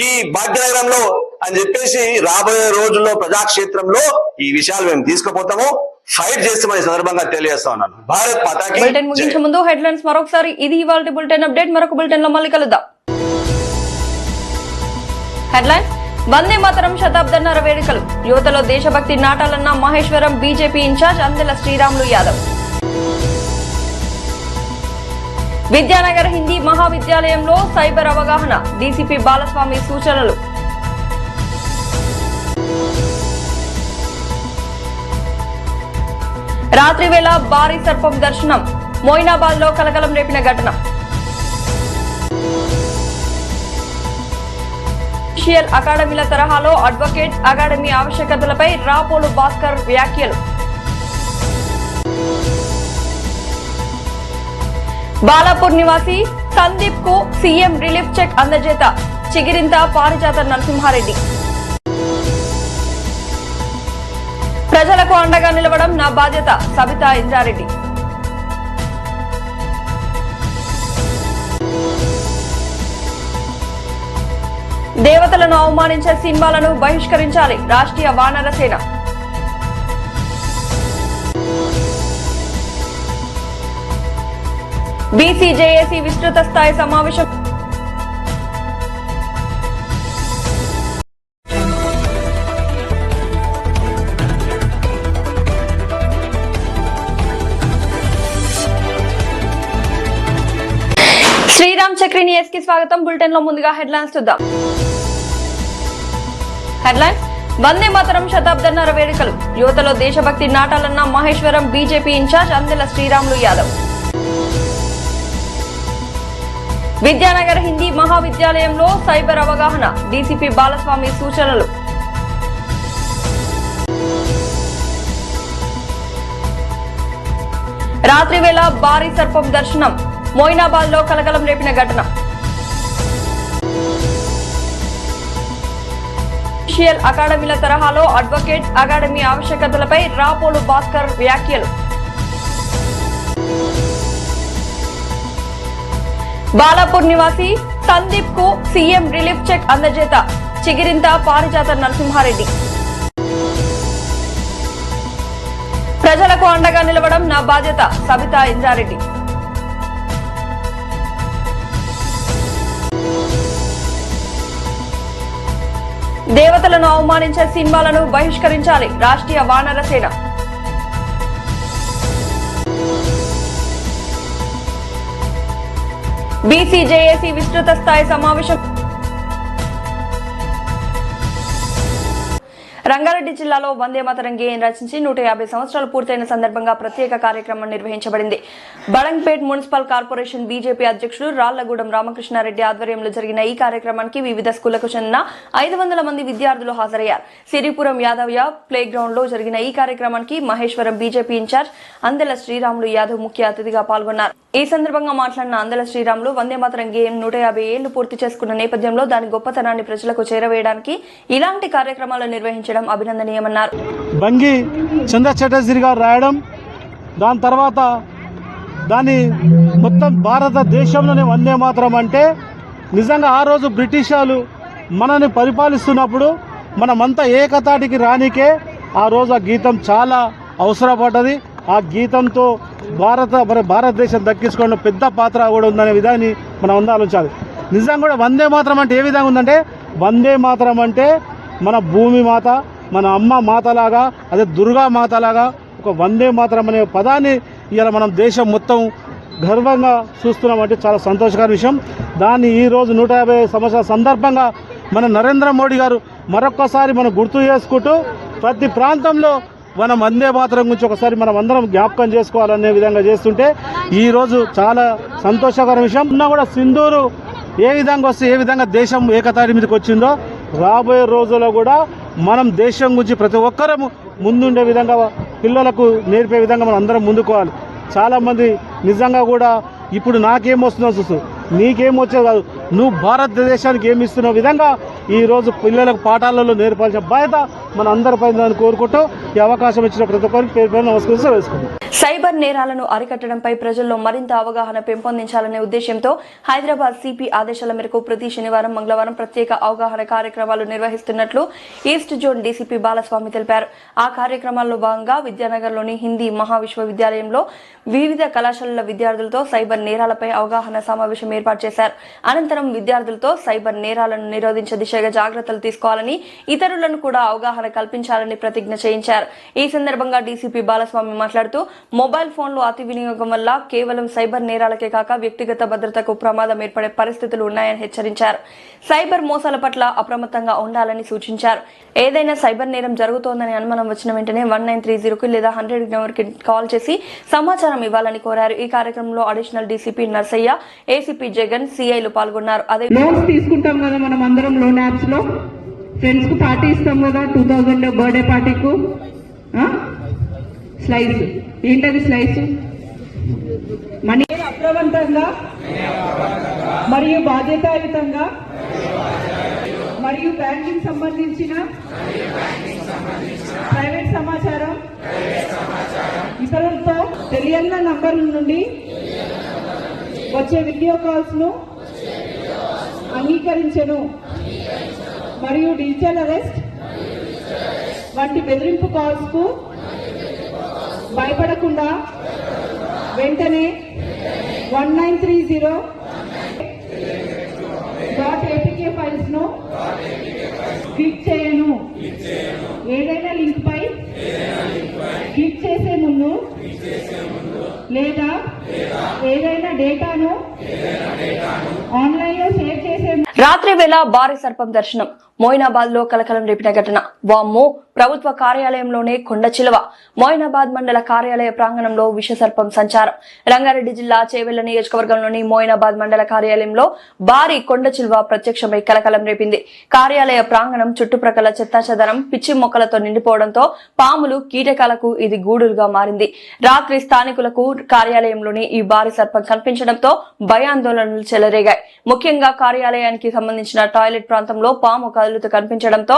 ఈ భాగ్యనగరంలో అని చెప్పేసి రాబోయే రోజుల్లో ప్రజాక్షేత్రంలో ఈ విషయాలు మేము తీసుకుపోతాము, ఫైట్ చేస్తామని సందర్భంగా తెలియజేస్తా ఉన్నాను. భారత్ మాతాకి బులెటిన్ ముగించే ముందు హెడ్లైన్స్ మరొకసారి. ఇది ఇవాల్టి బులెటిన్ అప్డేట్. మరొక బులెటిన్ లో మళ్ళీ కలుద్దాం. హెడ్లైన్స్: వందే మాతరం శతాబ్దన్నర వేడుకలు, యువతలో దేశభక్తి నాటాలన్న మహేశ్వరం బీజేపీ ఇన్ఛార్జ్ అందెల శ్రీరాములు యాదవ్. విద్యానగర్ హిందీ మహావిద్యాలయంలో సైబర్ అవగాహన, డీసీపీ బాలస్వామి సూచనలు. రాత్రి వేళ భారీ సర్పం దర్శనం, మోయినాబాద్ లో కలకలం రేపిన ఘటన. జుడిషియల్ అకాడమీల తరహాలో అడ్వకేట్ అకాడమీ ఆవశ్యకతలపై రాపోలు భాస్కర్ వ్యాఖ్యలు. బాలాపూర్ నివాసి సందీప్ కు సీఎం రిలీఫ్ చెక్ అందజేత, చిగిరింత పారిజాత నరసింహారెడ్డి. ప్రజలకు అండగా నిలవడం నా బాధ్యత, సబితా ఇంద్రారెడ్డి. దేవతలను అవమానించే సినిమాలను బహిష్కరించాలి, రాష్ట్రీయ వానర సేన. బీసీజేఏసీ విస్తృత స్థాయి సమావేశం. శ్రీరామ్ చక్రి న్యూస్ కి స్వాగతం. బులెటిన్ లో ముందుగా హెడ్లైన్స్ చూద్దాం. హెడ్లైన్స్: వందే మాతరం శతాబ్దన్నర వేడుకలు, యువతలో దేశభక్తి నాటాలన్న మహేశ్వరం బీజేపీ ఇన్ఛార్జ్ అందెల శ్రీరాములు యాదవ్. విద్యానగర్ హిందీ మహావిద్యాలయంలో సైబర్ అవగాహన, డీసీపీ బాలస్వామి సూచనలు. రాత్రి వేళ భారీ సర్పం దర్శనం, మోయినాబాద్ లో కలకలం రేపిన ఘటన. జుడిషియల్ అకాడమీల తరహాలో అడ్వకేట్ అకాడమీ ఆవశ్యకతలపై రాపోలు భాస్కర్ వ్యాఖ్యలు. బాలాపూర్ నివాసి సందీప్ కు సీఎం రిలీఫ్ చెక్ అందజేత, చిగిరింత పారిజాత నరసింహారెడ్డి. ప్రజలకు అండగా నిలవడం నా బాధ్యత, సబితా ఇంద్రారెడ్డి. దేవతలను అవమానించే సినిమాలను బహిష్కరించాలి, రాష్ట్రీయ వానర సేన. బీసీజేఏసీ విస్తృత స్థాయి సమావేశం. రంగారెడ్డి జిల్లాలో వందే మాతరం గేయం రచించి 150 సంవత్సరాలు పూర్తయిన సందర్భంగా ప్రత్యేక కార్యక్రమం నిర్వహించబడింది. బడంగ్పేట్ మున్సిపల్ కార్పొరేషన్ బీజేపీ అధ్యక్షుడు రాళ్లగూడెం రామకృష్ణారెడ్డి ఆధ్వర్యంలో జరిగిన ఈ కార్యక్రమానికి వివిధ స్కూళ్లకు చెందిన 500 మంది విద్యార్థులు హాజరయ్యారు. సిరిపురం యాదవ్య ప్లే గ్రౌండ్ లో జరిగిన ఈ కార్యక్రమానికి మహేశ్వరం బీజేపీ ఇన్ఛార్జ్ అందెల శ్రీరాములు యాదవ్ ముఖ్య అతిథిగా పాల్గొన్నారు. ఈ సందర్భంగా మాట్లాడిన అందెల శ్రీరాములు వందే మాతరం గేయం 150 ఏళ్లు పూర్తి చేసుకున్న నేపథ్యంలో దాని గొప్పతనాన్ని ప్రజలకు చేరవేయడానికి ఇలాంటి కార్యక్రమాలు నిర్వహించడం అభినందనీయమన్నారు. బంగి చంద్ర చటర్జీ గారు రాయడం, దాని తర్వాత దాన్ని మొత్తం భారతదేశంలోనే వందే మాతరం అంటే నిజంగా ఆ రోజు బ్రిటిష్ వాళ్ళు మనని పరిపాలిస్తున్నప్పుడు మనమంతా ఏకతాటికి రానికే ఆ రోజు ఆ గీతం చాలా అవసరపడ్డది. ఆ గీతంతో భారతదేశం దక్కించుకున్న పెద్ద పాత్ర కూడా ఉందనే విధాన్ని మనం అందరూ ఆలోచించాలి. నిజంగా కూడా వందే మాతరం అంటే ఏ విధంగా ఉందంటే, వందే మాతరం అంటే మన భూమి మాత, మన అమ్మ మాతలాగా, అదే దుర్గా మాతలాగా ఒక వందే మాతరం అనే పదాన్ని ఇవాళ మనం దేశం మొత్తం గర్వంగా చూస్తున్నామంటే చాలా సంతోషకర విషయం. దాన్ని ఈరోజు 150 సంవత్సరాల సందర్భంగా మన నరేంద్ర మోడీ గారు మరొక్కసారి మనం గుర్తు చేసుకుంటూ ప్రతి ప్రాంతంలో మనం వందే మాతరం గురించి ఒకసారి మనం అందరం జ్ఞాపకం చేసుకోవాలనే విధంగా చేస్తుంటే ఈరోజు చాలా సంతోషకర విషయం. ఉన్నా కూడా సింధూరు ఏ విధంగా వస్తే ఏ విధంగా దేశం ఏకతాటి మీదకి వచ్చిందో రాబోయే రోజుల్లో కూడా మనం దేశం గురించి ప్రతి ఒక్కరూ ముందుండే విధంగా పిల్లలకు నేర్పే విధంగా మనం అందరం ముందుకోవాలి. చాలామంది నిజంగా కూడా ఇప్పుడు నాకేం వస్తుందో చూస్తూ నీకేం వచ్చేది కాదు, నువ్వు భారతదేశానికి ఏమి ఇస్తున్న విధంగా ఈరోజు పిల్లలకు పాఠాలలో నేర్పాల్సిన బాధ్యత మన అందరిపై ఉందని కోరుకుంటూ ఈ అవకాశం ఇచ్చిన ప్రతి ఒక్కరికి పేరు పేరు నమస్కరిస్తూ వేసుకుంటాం. సైబర్ నేరాలను అరికట్టడంపై ప్రజల్లో మరింత అవగాహన పెంపొందించాలనే ఉద్దేశంతో హైదరాబాద్ సిపి ఆదేశాల మేరకు ప్రతి శనివారం మంగళవారం ప్రత్యేక అవగాహన కార్యక్రమాలు నిర్వహిస్తున్నట్లు ఈస్ట్ జోన్ డీసీపీ బాలస్వామి తెలిపారు. ఆ కార్యక్రమాల్లో భాగంగా విద్యానగర్లోని హిందీ మహావిశ్వవిద్యాలయంలో వివిధ కళాశాలల విద్యార్థులతో సైబర్ నేరాలపై అవగాహన సమావేశం ఏర్పాటు చేశారు. అనంతరం విద్యార్థులతో సైబర్ నేరాలను నిరోధించే దిశగా జాగ్రత్తలు తీసుకోవాలని, ఇతరులను కూడా అవగాహన కల్పించాలని ప్రతిజ్ఞ చేయించారు. ఈ సందర్భంగా డీసీపీ బాలస్వామి మాట్లాడుతూ మొబైల్ ఫోన్లు అతి వినియోగం వల్ల కేవలం సైబర్ నేరాలకే కాక వ్యక్తిగత భద్రతకు ప్రమాదం ఏర్పడే పరిస్థితులు ఉన్నాయని హెచ్చరించారు. సైబర్ మోసాల పట్ల అప్రమత్తంగా ఉండాలని సూచించారు. ఏదైనా సైబర్ నేరం జరుగుతోందని అనుమానం వచ్చిన వెంటనే 1930కి లేదా 100 నెంబర్కి కాల్ చేసి సమాచారం ఇవ్వాలని కోరారు. ఈ కార్యక్రమంలో additional DCP Narsaiah, ACP Jagan, సిఐలు పాల్గొన్నారు. అదే లోన్స్ తీసుకుంటాం కదా మనం అందరం లోన్ యాప్స్ లో, ఫ్రెండ్స్ కు పార్టీ ఇస్తాం కదా 2000 బర్త్డే పార్టీకు. స్లైస్ ఏంటది? స్లైస్ మనీ అప్రమత్తంగా మరియు బాధ్యతాయుతంగా మరియు బ్యాంకింగ్ సంబంధించిన ప్రైవేట్ సమాచారం ఇతరులతో తెలియని నంబర్ల నుండి వచ్చే వీడియో కాల్స్ ను అంగీకరించను మరియు డిజిటల్ అరెస్ట్ వంటి బెదిరింపు కాల్స్ కు భయపడకుండా వెంటనే 1930.apk ఫైల్స్ ను క్లిక్ చేయను. ఏదైనా లింక్ పై క్లిక్ చేసే ముందు లేదా ఏదైనా డేటాను ఆన్లైన్ లో సేవ్ చేసే రాత్రి వేళ భారీ సర్పం దర్శనం. మోయినాబాద్ లో కలకలం రేపిన ఘటన. వామ్మో, ప్రభుత్వ కార్యాలయంలోనే కొండ చిలువ. మోయినాబాద్ మండల కార్యాలయ ప్రాంగణంలో విష సర్పం సంచారం. రంగారెడ్డి జిల్లా చేవెళ్ల నియోజకవర్గంలోని మోయినాబాద్ మండల కార్యాలయంలో భారీ కొండ చిలువ ప్రత్యక్షమై కలకలం రేపింది. కార్యాలయ ప్రాంగణం చుట్టుప్రక్కల చెత్తాచెదరం, పిచ్చి మొక్కలతో నిండిపోవడంతో పాములు, కీటకాలకు ఇది గూడులుగా మారింది. రాత్రి స్థానికులకు కార్యాలయంలోని ఈ భారీ సర్పం కనిపించడంతో భయాందోళనలు చెలరేగాయి. ముఖ్యంగా కార్యాలయానికి సంబంధించిన టాయిలెట్ ప్రాంతంలో పాము కదులుతూ కనిపించడంతో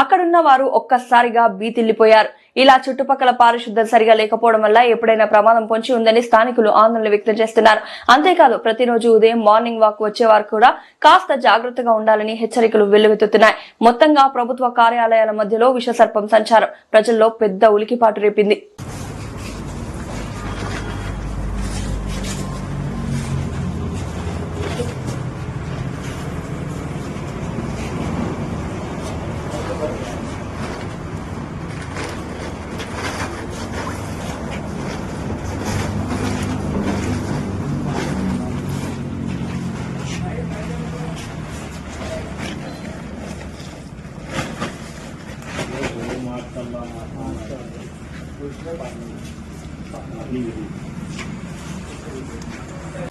అక్కడున్న వారు ఒక్కసారిగా భీతిల్లిపోయారు. ఇలా చుట్టుపక్కల పారిశుద్ధ్యం సరిగా లేకపోవడం వల్ల ఎప్పుడైనా ప్రమాదం పొంచి ఉందని స్థానికులు ఆందోళన వ్యక్తం చేస్తున్నారు. అంతేకాదు, ప్రతిరోజు ఉదయం మార్నింగ్ వాక్ వచ్చేవారు కూడా కాస్త జాగ్రత్తగా ఉండాలని హెచ్చరికలు వెల్లువెత్తుతున్నాయి. మొత్తంగా ప్రభుత్వ కార్యాలయాల మధ్యలో విష సర్పం సంచారం ప్రజల్లో పెద్ద ఉలికిపాటు రేపింది.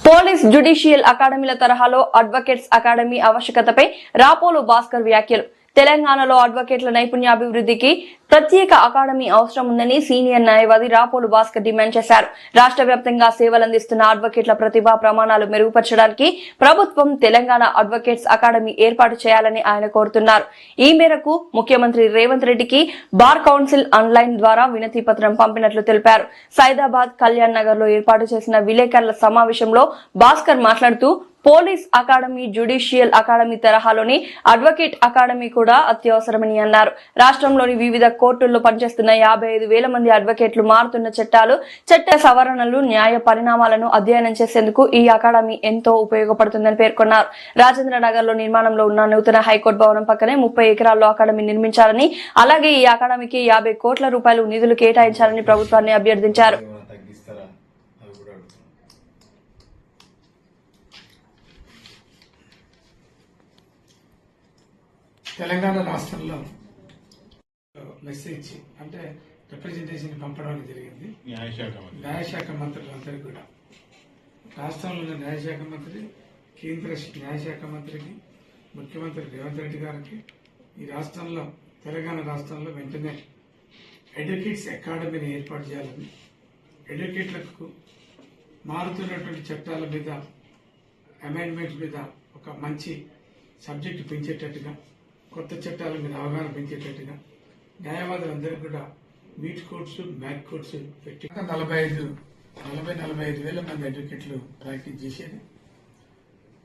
పోలీస్ జ్యుడిషియల్ అకాడమీల తరహాలో అడ్వకేట్స్ అకాడమీ ఆవశ్యకతపై రాపోలు భాస్కర్ వ్యాఖ్యలు. తెలంగాణలో అడ్వకేట్ల నైపుణ్యాభివృద్ధికి ప్రత్యేక అకాడమీ అవసరం ఉందని సీనియర్ న్యాయవాది రాపోలు భాస్కర్ డిమాండ్ చేశారు. రాష్ట్ర వ్యాప్తంగా సేవలందిస్తున్న అడ్వకేట్ల ప్రతిభా ప్రమాణాలు మెరుగుపరచడానికి ప్రభుత్వం తెలంగాణ అడ్వకేట్స్ అకాడమీ ఏర్పాటు చేయాలని ఆయన కోరుతున్నారు. ఈ మేరకు ముఖ్యమంత్రి రేవంత్ రెడ్డికి బార్ కౌన్సిల్ ఆన్లైన్ ద్వారా వినతి పత్రం పంపినట్లు తెలిపారు. సైదాబాద్, కళ్యాణ్ నగర్ లో ఏర్పాటు చేసిన విలేకరుల సమావేశంలో భాస్కర్ మాట్లాడుతూ పోలీస్ అకాడమీ, జ్యుడిషియల్ అకాడమీ తరహాలోని అడ్వకేట్ అకాడమీ కూడా అత్యవసరమని అన్నారు. రాష్ట్రంలోని వివిధ కోర్టుల్లో పనిచేస్తున్న 55,000 మంది అడ్వకేట్లు మారుతున్న చట్టాలు, చట్ట సవరణలు, న్యాయ పరిణామాలను అధ్యయనం చేసేందుకు ఈ అకాడమీ ఎంతో ఉపయోగపడుతుందని పేర్కొన్నారు. రాజేంద్ర నగర్ లో నిర్మాణంలో ఉన్న నూతన హైకోర్టు భవనం పక్కనే 30 ఎకరాల్లో అకాడమీ నిర్మించాలని, అలాగే ఈ అకాడమీకి 50 కోట్ల రూపాయలు నిధులు కేటాయించాలని ప్రభుత్వాన్ని అభ్యర్థించారు. తెలంగాణ రాష్ట్రంలో మెసేజ్ అంటే రిప్రజెంటేషన్ పంపడం జరిగింది. న్యాయశాఖ మంత్రులందరూ కూడా రాష్ట్రంలో ఉన్న న్యాయశాఖ మంత్రి, కేంద్ర న్యాయశాఖ మంత్రికి, ముఖ్యమంత్రి రేవంత్ రెడ్డి గారికి ఈ రాష్ట్రంలో తెలంగాణ రాష్ట్రంలో వెంటనే అడ్వకేట్స్ అకాడమీని ఏర్పాటు చేయాలని, అడ్వకేట్లకు మారుతున్నటువంటి చట్టాల మీద అమెండ్మెంట్ మీద ఒక మంచి సబ్జెక్టు పెంచేటట్టుగా, కొత్త చట్టాల మీద అవగాహన పెంచేటట్టుగా న్యాయవాదులందరూ కూడా మీట్ కోర్ట్స్, మ్యాక్ కోర్ట్స్ పెట్టి 40-45 వేల మంది అడ్వకేట్లు ప్రాక్టీస్ చేసేది.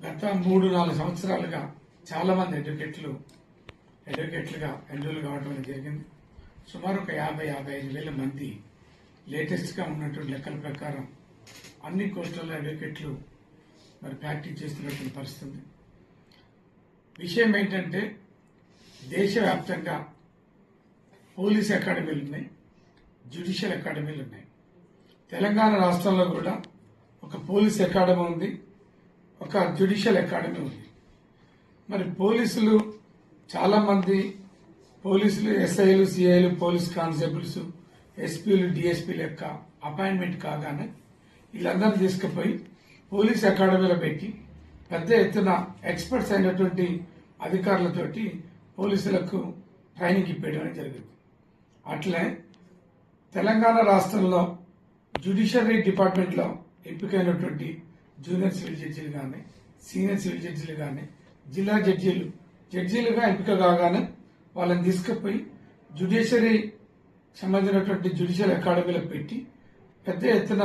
గత 3-4 సంవత్సరాలుగా చాలా మంది అడ్వకేట్లుగా ఎన్రోల్ కావడం జరిగింది. సుమారు ఒక 50-55 వేల మంది లేటెస్ట్ గా ఉన్నటువంటి లెక్కల ప్రకారం అన్ని కోర్టులలో అడ్వకేట్లు మరి ప్రాక్టీస్ చేస్తున్నటువంటి పరిస్థితి. విషయం ఏంటంటే దేశవ్యాప్తంగా పోలీస్ అకాడమీలు ఉన్నాయి, జ్యుడిషియల్ అకాడమీలు ఉన్నాయి. తెలంగాణ రాష్ట్రంలో కూడా ఒక పోలీస్ అకాడమీ ఉంది, ఒక జ్యుడిషియల్ అకాడమీ ఉంది. మరి పోలీసులు చాలా మంది పోలీసులు ఎస్ఐలు, సిఐలు, పోలీస్ కానిస్టేబుల్స్, ఎస్పీలు, డిఎస్పీల యొక్క అపాయింట్మెంట్ కాగానే వీళ్ళందరినీ తీసుకుపోయి పోలీస్ అకాడమీలో పెట్టి పెద్ద ఎత్తున ఎక్స్పర్ట్స్ అయినటువంటి అధికారులతోటి పోలీసులకు ట్రైనింగ్ ఇప్పేయడం జరిగింది. అట్లే తెలంగాణ రాష్ట్రంలో జ్యుడిషియరీ డిపార్ట్మెంట్లో ఎంపికైనటువంటి జూనియర్ సివిల్ జడ్జీలు కానీ, సీనియర్ సివిల్ జడ్జీలు కానీ, జిల్లా జడ్జీలుగా ఎంపిక కాగానే వాళ్ళని తీసుకుపోయి జ్యుడిషియరీ సంబంధించినటువంటి జ్యుడిషియల్ అకాడమీలో పెట్టి పెద్ద ఎత్తున